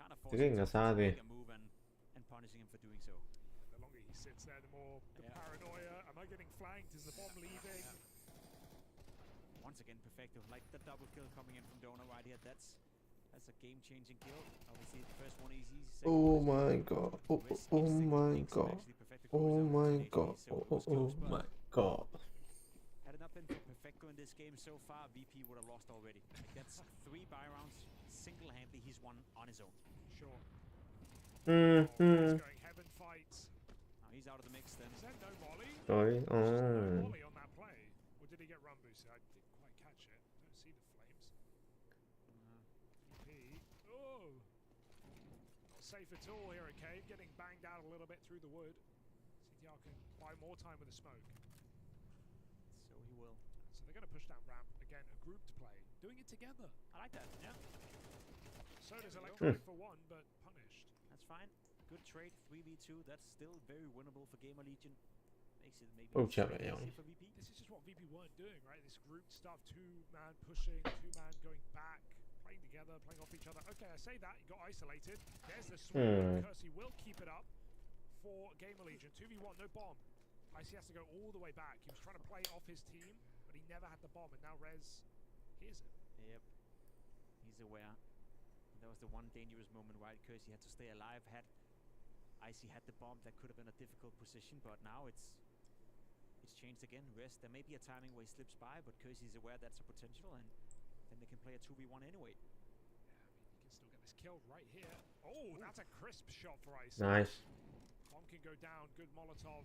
kind of တကယ် forcing ငါ him to စားတယ် make a move and punishing him for doing so. The longer he sits there, the more the Yeah. paranoia. Am I getting flanked? Is the bomb leaving? Once again, Perfecto, like the double kill coming in from Donut right here. That's a game-changing kill. Obviously, the first one easy. second oh one is my god oh my god oh my god oh my god Had it not been for Perfecto in this game so far, VP would have lost already. That's 3 buy rounds single-handedly. He's won on his own. Sure. mm He's going heaven fights. Now he's out of the mix then. Is that no volley? sorry No oh volley on that play. Or did he get run boosted? I didn't quite catch it. Don't see the flames. VP. Oh! Not safe at all here at Cave. Getting banged out a little bit through the wood. CTR can buy more time with the smoke. So he will. So they're going to push down ramp. Again, a grouped play. Doing it together. I like that, yeah. So does Electronic for one, but punished. That's fine. Good trade, 3v2. That's still very winnable for Gamer Legion. Makes it maybe Oh, slightly chat, yeah. easier for VP. This is just what VP weren't doing, right? This grouped stuff, 2-man pushing, 2-man going back, playing together, playing off each other. Okay, I say that, he got isolated. There's the swing. Kersey will keep it up for Gamer Legion. 2v1, no bomb. Icy has to go all the way back. He was trying to play off his team, but he never had the bomb, and now Rez hears it. Yep. He's aware. That was the one dangerous moment, right? Kersey had to stay alive. Had Icy had the bomb, that could have been a difficult position, but now it's changed again. Rest, there may be a timing where he slips by, but Kersey's aware that's a potential, and then they can play a 2v1 anyway. Yeah, I mean, you can still get this kill right here. Oh, that's a crisp shot for Icy. nice Bomb can go down. Good Molotov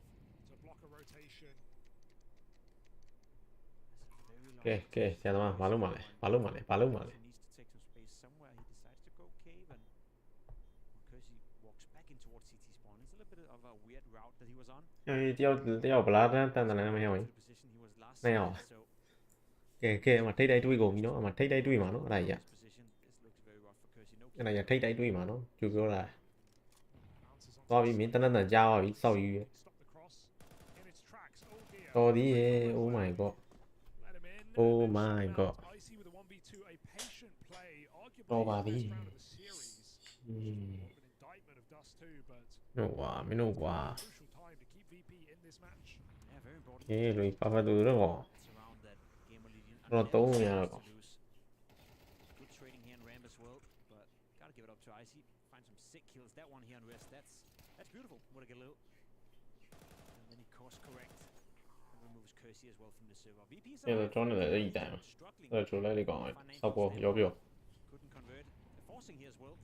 to block a rotation. That's a very long okay okay ဆရာသမားဘာလုပ်မှလဲဘာလုပ်မှလဲဘာလုပ်မှလဲ He needs to backing towards CT spawn. It's a little bit of a weird route that he was on. တယောက်ဗလားတန်းတယ်မဟဲ့ To the position he was last မဟဲ့ seen, so ကဲအမထိတ်တိုက်တွေးကုန်ပြီနော်အမထိတ်တိုက်တွေးမှာနော်အဲ့ဒါကြီး this position, this looks very rough for Kersey. No အဲ့ဒါကြီးထိတ်တိုက်တွေးမှာနော်ကျူပြောတာ Bounces သွားပြီမင်းတနက်တန်ကြားသွားပြီစောက်ယူရ Stop the cross in its tracks. Oh dear. တော်သည်ရေ oh my god Let him in. Oh And then my shut him god. out. Icy with a 1v2, a patient play, arguably Oh, the best buddy. round of the series. Sort of an indictment of Dust 2, but နော်ကွာမင်းတို့ကွာ crucial time to keep VP in this match. yeah, very important. အေးလို့ပါဖတ်သူတော့ It's around that gamer legion. Rồi Unfair tốn to nhà rồi. lose. Good trading here in ramp as well, but gotta give it up to Icy. Find some sick kills. That one here on rest. That's beautiful. What a good little. And then he course correct and removes Kersey as well from the server. VP is အဲ့တော့ကျွန်တော်လည်းအဲ့ဒီတိုင်း struggling. အဲ့ချိုးလိုက်ကောင်စောက်ပေါ်ရောပြော Couldn't convert. They're forcing here as well.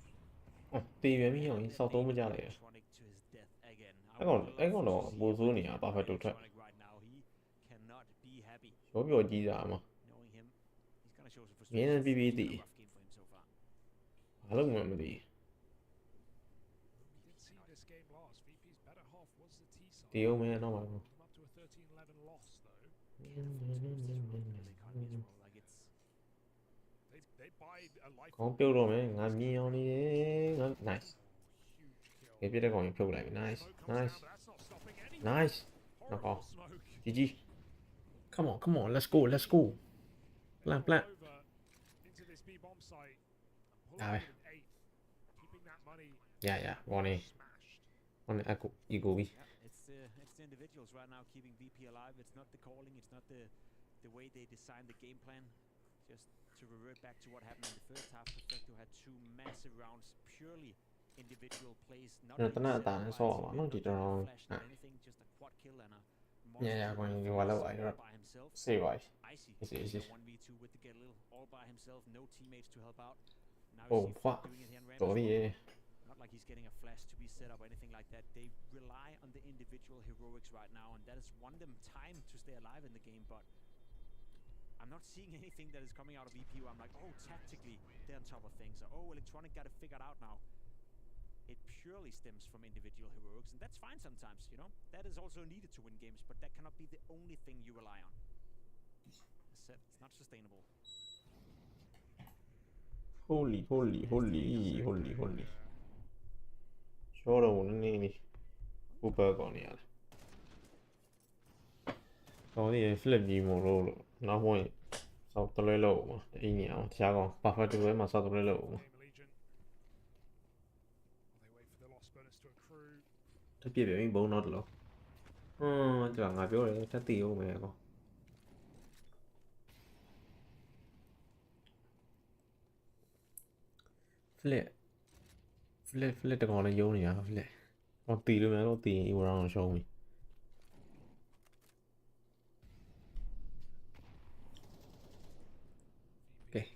တေးပြန်ပြီအောင်စောက်သုံးမကြလိုက်ရ Electronic to his death again. အဲ့ကောင်တော့ပိုးစိုးနေတာပါဖတ်တူထက် Electronic right now. He cannot be happy. ရောပြောကြီးတာမှာ Knowing him, he's gonna show some မင်းနဲ့ frustration. PPT It's been a rough game for him so far. ဘာလို့မှမသိ We did see this game last. VP's better half was the T side. တေးအောင်မဲတော့မှာ Come up to a 13-11 loss though. They can't be as well. Like it's They buy a life. ခေါင်းပြုတ်တော့မယ်ငါမြင်အောင်နေတယ်ငါ nice Huge kill. ကဲပြတဲ့ကောင်ဖြုတ်လိုက်ပြီ nice Smoke comes nice down, but that's not stopping any. nice Horrible off. smoke. GG come on let's go They plan roll over into this B bomb site and pull Ah, out with an 8th, keeping that money yeah warning smashed. on echo ego bi yeah, it's the individuals right now keeping VP alive. It's not the calling. It's not the way they designed the game plan. Just to revert back to what happened in the first half, Perfecto had two massive rounds, purely individual plays. Not Rồi, really tao nói là set tao up nó by xô Icy, vào, nó no chỉ cho nó- flash, not à. anything, just a quad kill and a Yeah, monster còn performance nhiều quá lâu vậy all rồi. by himself. see why Icy Easy, taking easy. a 1v2 with the get little all by himself, no teammates to help out. Now Oh, you see fuck. doing it here in ramp Trời as đi well. về. Not like he's getting a flash to be set up or anything like that. They rely on the individual heroics right now, and that has won them time to stay alive in the game. But I'm not seeing anything that is coming out of EP where I'm like, oh, tactically they're on top of things. Or, oh, Electronic got it figured out now. It purely stems from individual heroics, and that's fine sometimes, you know. That is also needed to win games, but that cannot be the only thing you rely on. As said, it's not sustainable. holy cho đầu nó nghe đi Cooper còn nè có gì flip gì một lô nó hồi sau tôi lấy lỗ mà ý nhỉ chả còn bà phải tôi mà sau tôi lấy lỗ mà Game Legion. They wait for the loss bonus to accrue. tôi biết về mình bố nó được chẳng ngại biểu đấy chắc tiêu mẹ con flip được còn là vô nhỉ flip con tì luôn mà con tì yêu ra show mình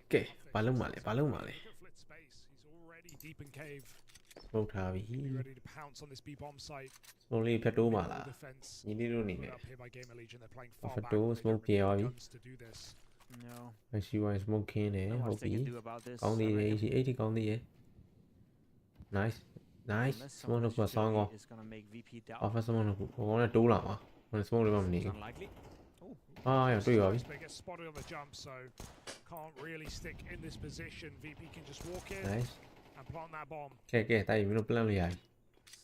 kệ bà lưng mà lại Look at Flit's space. He's already deep in cave. không thà vì Ready to pounce on this B bomb site. only phép đố mà No là defense. nhìn đi luôn nè Put up here by Game Legion. They're playing Phải far back. đố They smoke don't really have kia the đi. guns to do this. No, I see why smoking nè not hậu much they can phí do about this. con I đi reckon. đây thì ấy thì con đi ấy nice Unless smoke someone được vào xong utility không is gonna make VP doubt. phải smoke được có là trú lắm à còn smoke được bằng It's gì unlikely. Oh, à tôi rồi But gets spotted on the jump, so can't really stick in this position. VP can just walk in nice and plant that bomb. kệ tay mình nó plan là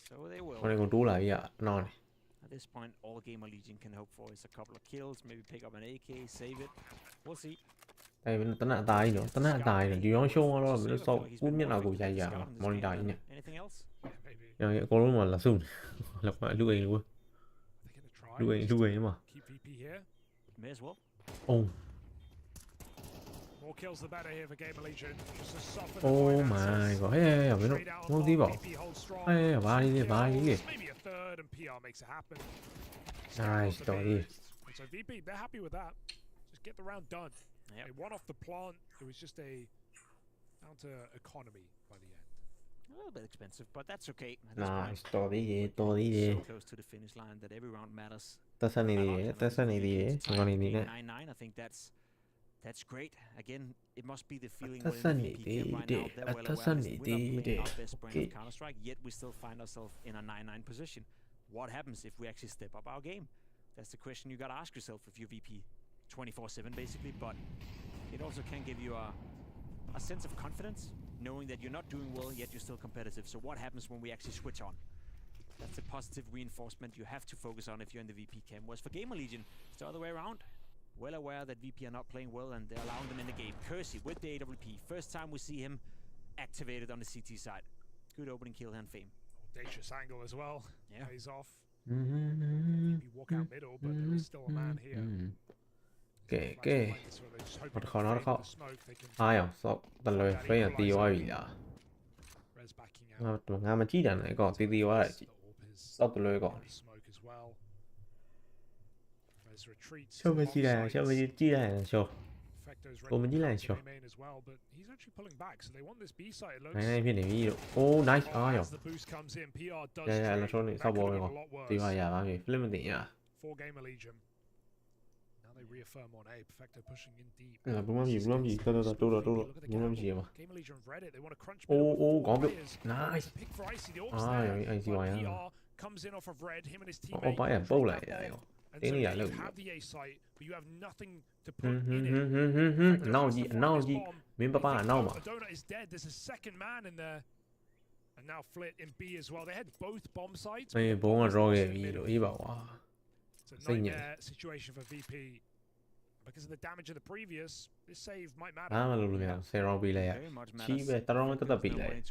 so they will. con này còn trú lại vậy non At this point, all Gamer Legion can hope for is a couple of kills, maybe pick up an AK, save it. We'll see. tay mình tấn nạn tài nữa tấn nạn tài nữa điều nó show nó mình nó sau cút nhất là của dài dài mà món đại nhỉ Anything else? Maybe có lúc mà là sùn lập lại lúc ấy luôn they're gonna try. lúc ấy mà Keep VP here. May as well. oh More kills the better here for Gamer Legion. Just to soften the oh finances. my god hey mình Straight out nó on tí bomb, bảo VP holds strong. hey bà đi đi bà đi đi Kills, maybe a third, and PR makes it happen. nice Off the rồi đi beast. So VP, they're happy with that. Just get the round done. Yep. They won off the plant. It was just down to economy by the end. A little bit expensive, but that's okay. At this point, nice tôi đi đi so close to the finish line that every round matters. ta sang này đi ta sang này đi còn này đi nè 9-9. I think that's That's great. Again, it must be the feeling That's within the a VP camp right now. They're well That's aware a of this. We're not playing our best brand Okay. of Counter-Strike, yet we still find ourselves in a 9-9 position. What happens if we actually step up our game? That's the question you gotta ask yourself if you're VP 24/7 basically, but it also can give you a sense of confidence, knowing that you're not doing well, yet you're still competitive. So what happens when we actually switch on? That's a positive reinforcement you have to focus on if you're in the VP camp. Whereas for Gamer Legion, it's the other way around. Well aware that VP are not playing well and they're allowing them in the game. Kersey with the AWP. First time we see him activated on the CT side. Good opening kill and Fame. Audacious angle as well. Yeah. Pays off. VP walk out middle, but there is still a man here. Okay. 我靠nó靠ai à sao tần lời phải là tiêu ai bị à mà mà chỉ đàn này còn tiêu ai chỉ sao tần lời còn sao mà chỉ là sao sao cô mình chỉ là sao này phía này ví dụ oh nice ai à dạ là số này sao bộ này còn tiêu ai à bao nhiêu lên mình tỉnh à là đúng gì đúng gì mà có biết nice anh gì vậy phải là bầu lại vậy tiếng này là nào gì miếng ba nào mà mày bố mà rồi gì rồi ý bảo à sinh nhỉ because of the damage of the previous, this save might matter. mà luôn rồi sẽ rồi bị lại chỉ về tao không có bị lại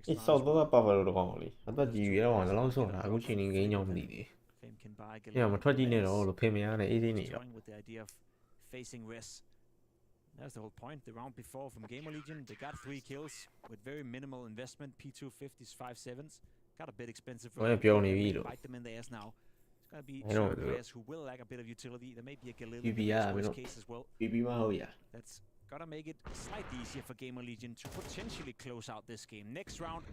ít sau đó là bao giờ được còn đi hắn ta chỉ vì là nó số là cũng chỉ nên cái nhóm gì đi nhưng mà thoát đi này rồi lúc phim này ít này rồi That's the whole point. The round before from Gamer Legion, they got 3 kills with very minimal investment. P250s, 5.7s. Got a bit expensive. Bite them in the ass now. It's gonna be some players who will lack a bit of utility. There may be a Galil in this case as well. That's gotta make it slightly easier for Gamer Legion to potentially close out this game. Next round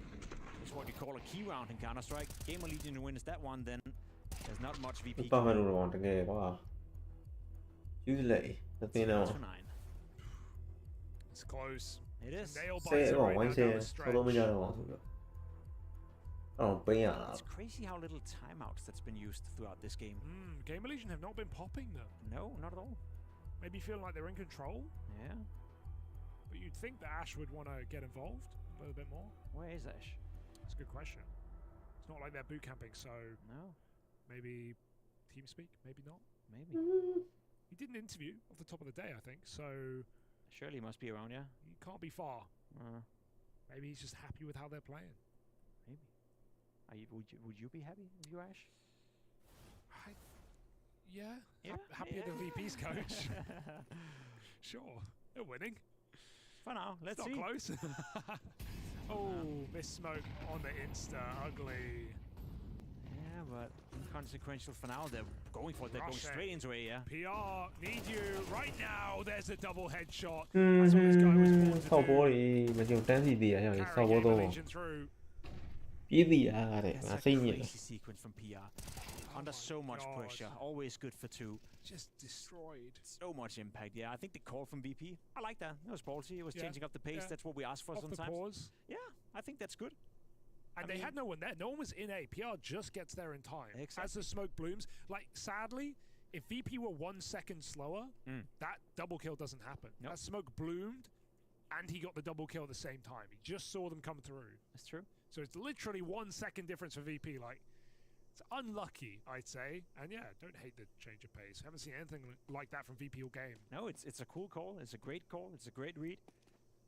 is what you call a key round in Counter-Strike. Gamer Legion wins that one, then there's not much VP. It's close. It is. It's crazy how little timeouts that's been used throughout this game. Gamer Legion have not been popping them. No, not at all. Maybe feeling like they're in control. Yeah. But you'd think that Ash would want to get involved a little bit more. Where is Ash? That's a good question. It's not like they're boot camping, so no. Maybe TeamSpeak, maybe not. Maybe. He did an interview off the top of the day, I think. So surely he must be around, yeah. He can't be far. Maybe he's just happy with how they're playing. Maybe. Would you be happy if you Ash? Yeah. Happier than VP's coach. Sure. They're winning. For now, let's see. Not close. Oh, miss smoke on the Insta. Ugly. Yeah, but inconsequential for now. They're going for it. They're going straight into it, yeah. PR, need you right now. There's a double headshot. That's what this guy was born to That's a crazy sequence from PR. Under so much pressure. Always good for 2. Just destroyed. So much impact, yeah. I think the call from VP, I like that. That was ballsy. It was changing up the pace. That's what we asked for sometimes. The pause. Yeah, I think that's good. And they had no one there. No one was in A. PR just gets there in time. Exactly. As the smoke blooms. Like, sadly, if VP were 1 second slower, that double kill doesn't happen. Nope. That smoke bloomed, and he got the double kill at the same time. He just saw them come through. That's true. So it's literally 1 second difference for VP. Like, it's unlucky, I'd say. And yeah, don't hate the change of pace. Haven't seen anything like that from VP all game. No, it's a cool call. It's a great call. It's a great read.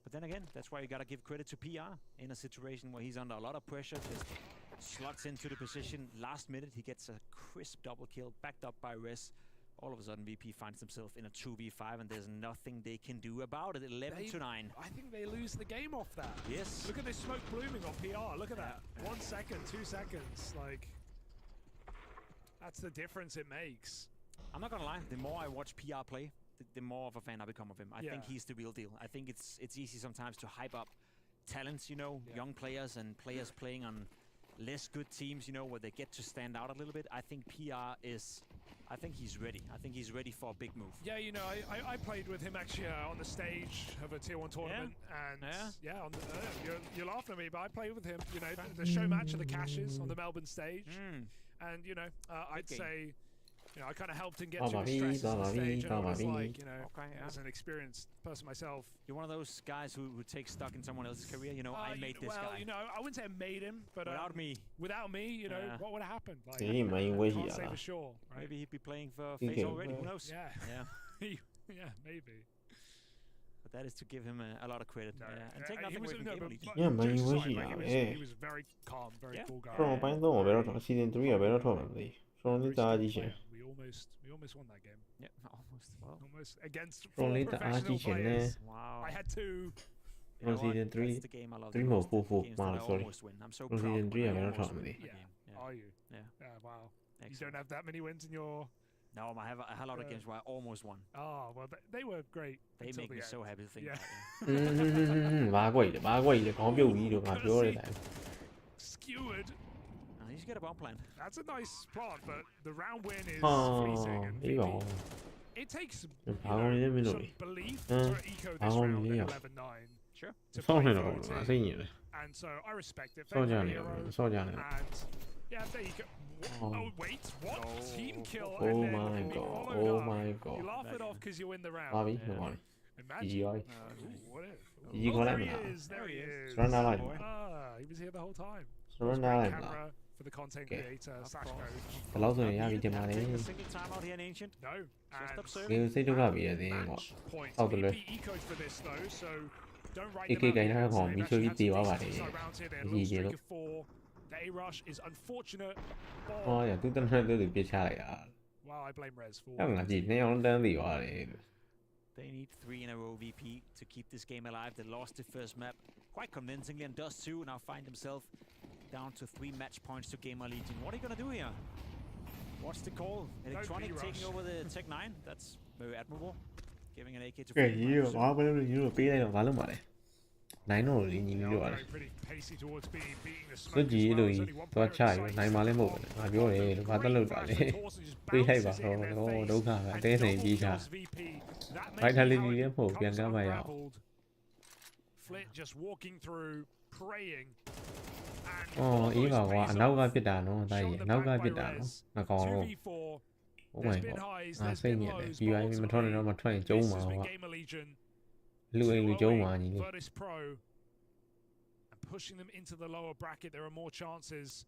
But then again, that's why you gotta give credit to PR in a situation where he's under a lot of pressure. Just slots into the position. Last minute, he gets a crisp double kill, backed up by Res. All of a sudden, VP finds himself in a 2v5, and there's nothing they can do about it. 11-9. I think they lose the game off that. Yes. Look at this smoke blooming on PR. Look at that. 1 second, 2 seconds. Like, that's the difference it makes. I'm not gonna lie. The more I watch PR play, the more of a fan I become of him. I think he's the real deal. I think it's easy sometimes to hype up talents, you know, young players and players playing on less good teams, you know, where they get to stand out a little bit. I think PR is I think he's ready. I think he's ready for a big move. Yeah, you know, I played with him actually on the stage of a Tier 1 tournament, and on the, you're laughing at me, but I played with him. You know, the show match of the Caches on the Melbourne stage, and you know, I'd say, you know, I kind of helped him get through the stresses on the stage, and I was like, you know, as an experienced person myself. You're one of those guys who takes stock in someone else's career. You know, I made this guy. Well, you know, I wouldn't say I made him, but without me, you know, what would have happened? Like, I can't say for sure. Right? Maybe he'd be playing for FaZe already. Who knows? Yeah, yeah, maybe. But that is to give him a lot of credit. And take nothing away from Gamer Legion. Yeah, man, he was very calm, very cool guy. From season 3 or better from the AGAIN. We almost won that game. Yeah, almost. Well, almost against from four the professional players. Wow. I had to. From season 3. That's the game I love. 3 more 4 sorry. I'm so proud. From season 3 or better from the. Yeah. Are you? Yeah. Wow. Excellent. You don't have that many wins in your. No, I have a lot of games where I almost won. Oh well, they were great. They make me so happy to think about it. Skewered. He's got a bomb plan. That's a nice plot, but the round win is freezing. And it takes some belief for Eco this round at 11-9. Sure. To play for a team. And so I respect it. And yeah, there you go. Oh wait, what? Team kill. Oh my god. Oh my god. You laugh it off because you win the round. Imagine. There he is. There he is. Run that line. He was here the whole time. Run that line. For the content creator / coach. Hello, so yeah, we can take a single time out here in Ancient. No. Just observe. You say to go be a thing. How to eco for this though, so don't write them out. The A rush is unfortunate. Oh yeah, tu tân hơn được biết sai à. Wow, I blame Rez for. Chắc là gì nè, ông đang đi vào đây. They need 3 in a row VP to keep this game alive. They lost the first map quite convincingly and does too. Now find themselves down to 3 match points to Gamer Legion. What are you gonna do here? What's the call? Electronic taking over the Tech 9. That's very admirable. Giving an AK to. Cái gì mà bao nhiêu nhiều bị đây là quá lắm mà đấy. Nãy nó đi nhìn vô rồi. Số gì rồi, tôi chạy nãy mà lên một, mà biểu này và tao lượt lại. Tuy hay bảo rồi, đâu cả cái này gì cả. Phải thay lên đi phổ biến các bài à. Ý bảo là nấu cái biết đàn nó, tại vì nấu cái biết đàn nó, là còn luôn. Oh my god, xây nhẹ này, vì vậy mình thôi nó mà thôi chỗ mà. Lưu chỗ mà nhìn. Pushing them into the lower bracket, there are more chances.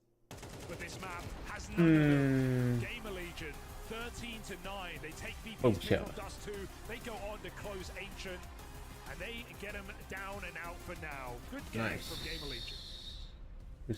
But this map has none of them. Gamer Legion, 13-9. They take VP from Dust 2. They go on to close Ancient. And they get them down and out for now. Good game from Gamer Legion. A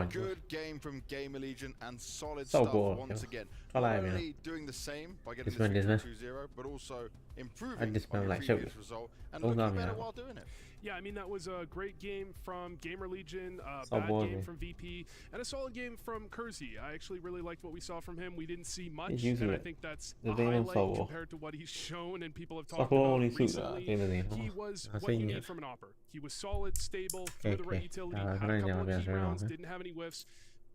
good game from Gamer Legion and solid stuff once again. Not only doing the same by getting this 2-0, but also improving on your previous result and looking better while doing it. Yeah, I mean, that was a great game from Gamer Legion, bad game from VP, and a solid game from Kersey. I actually really liked what we saw from him. We didn't see much, and I think that's a highlight compared to what he's shown and people have talked about recently. He was what you need from an opper. He was solid, stable, threw the right utility, had a couple of key rounds, didn't have any whiffs.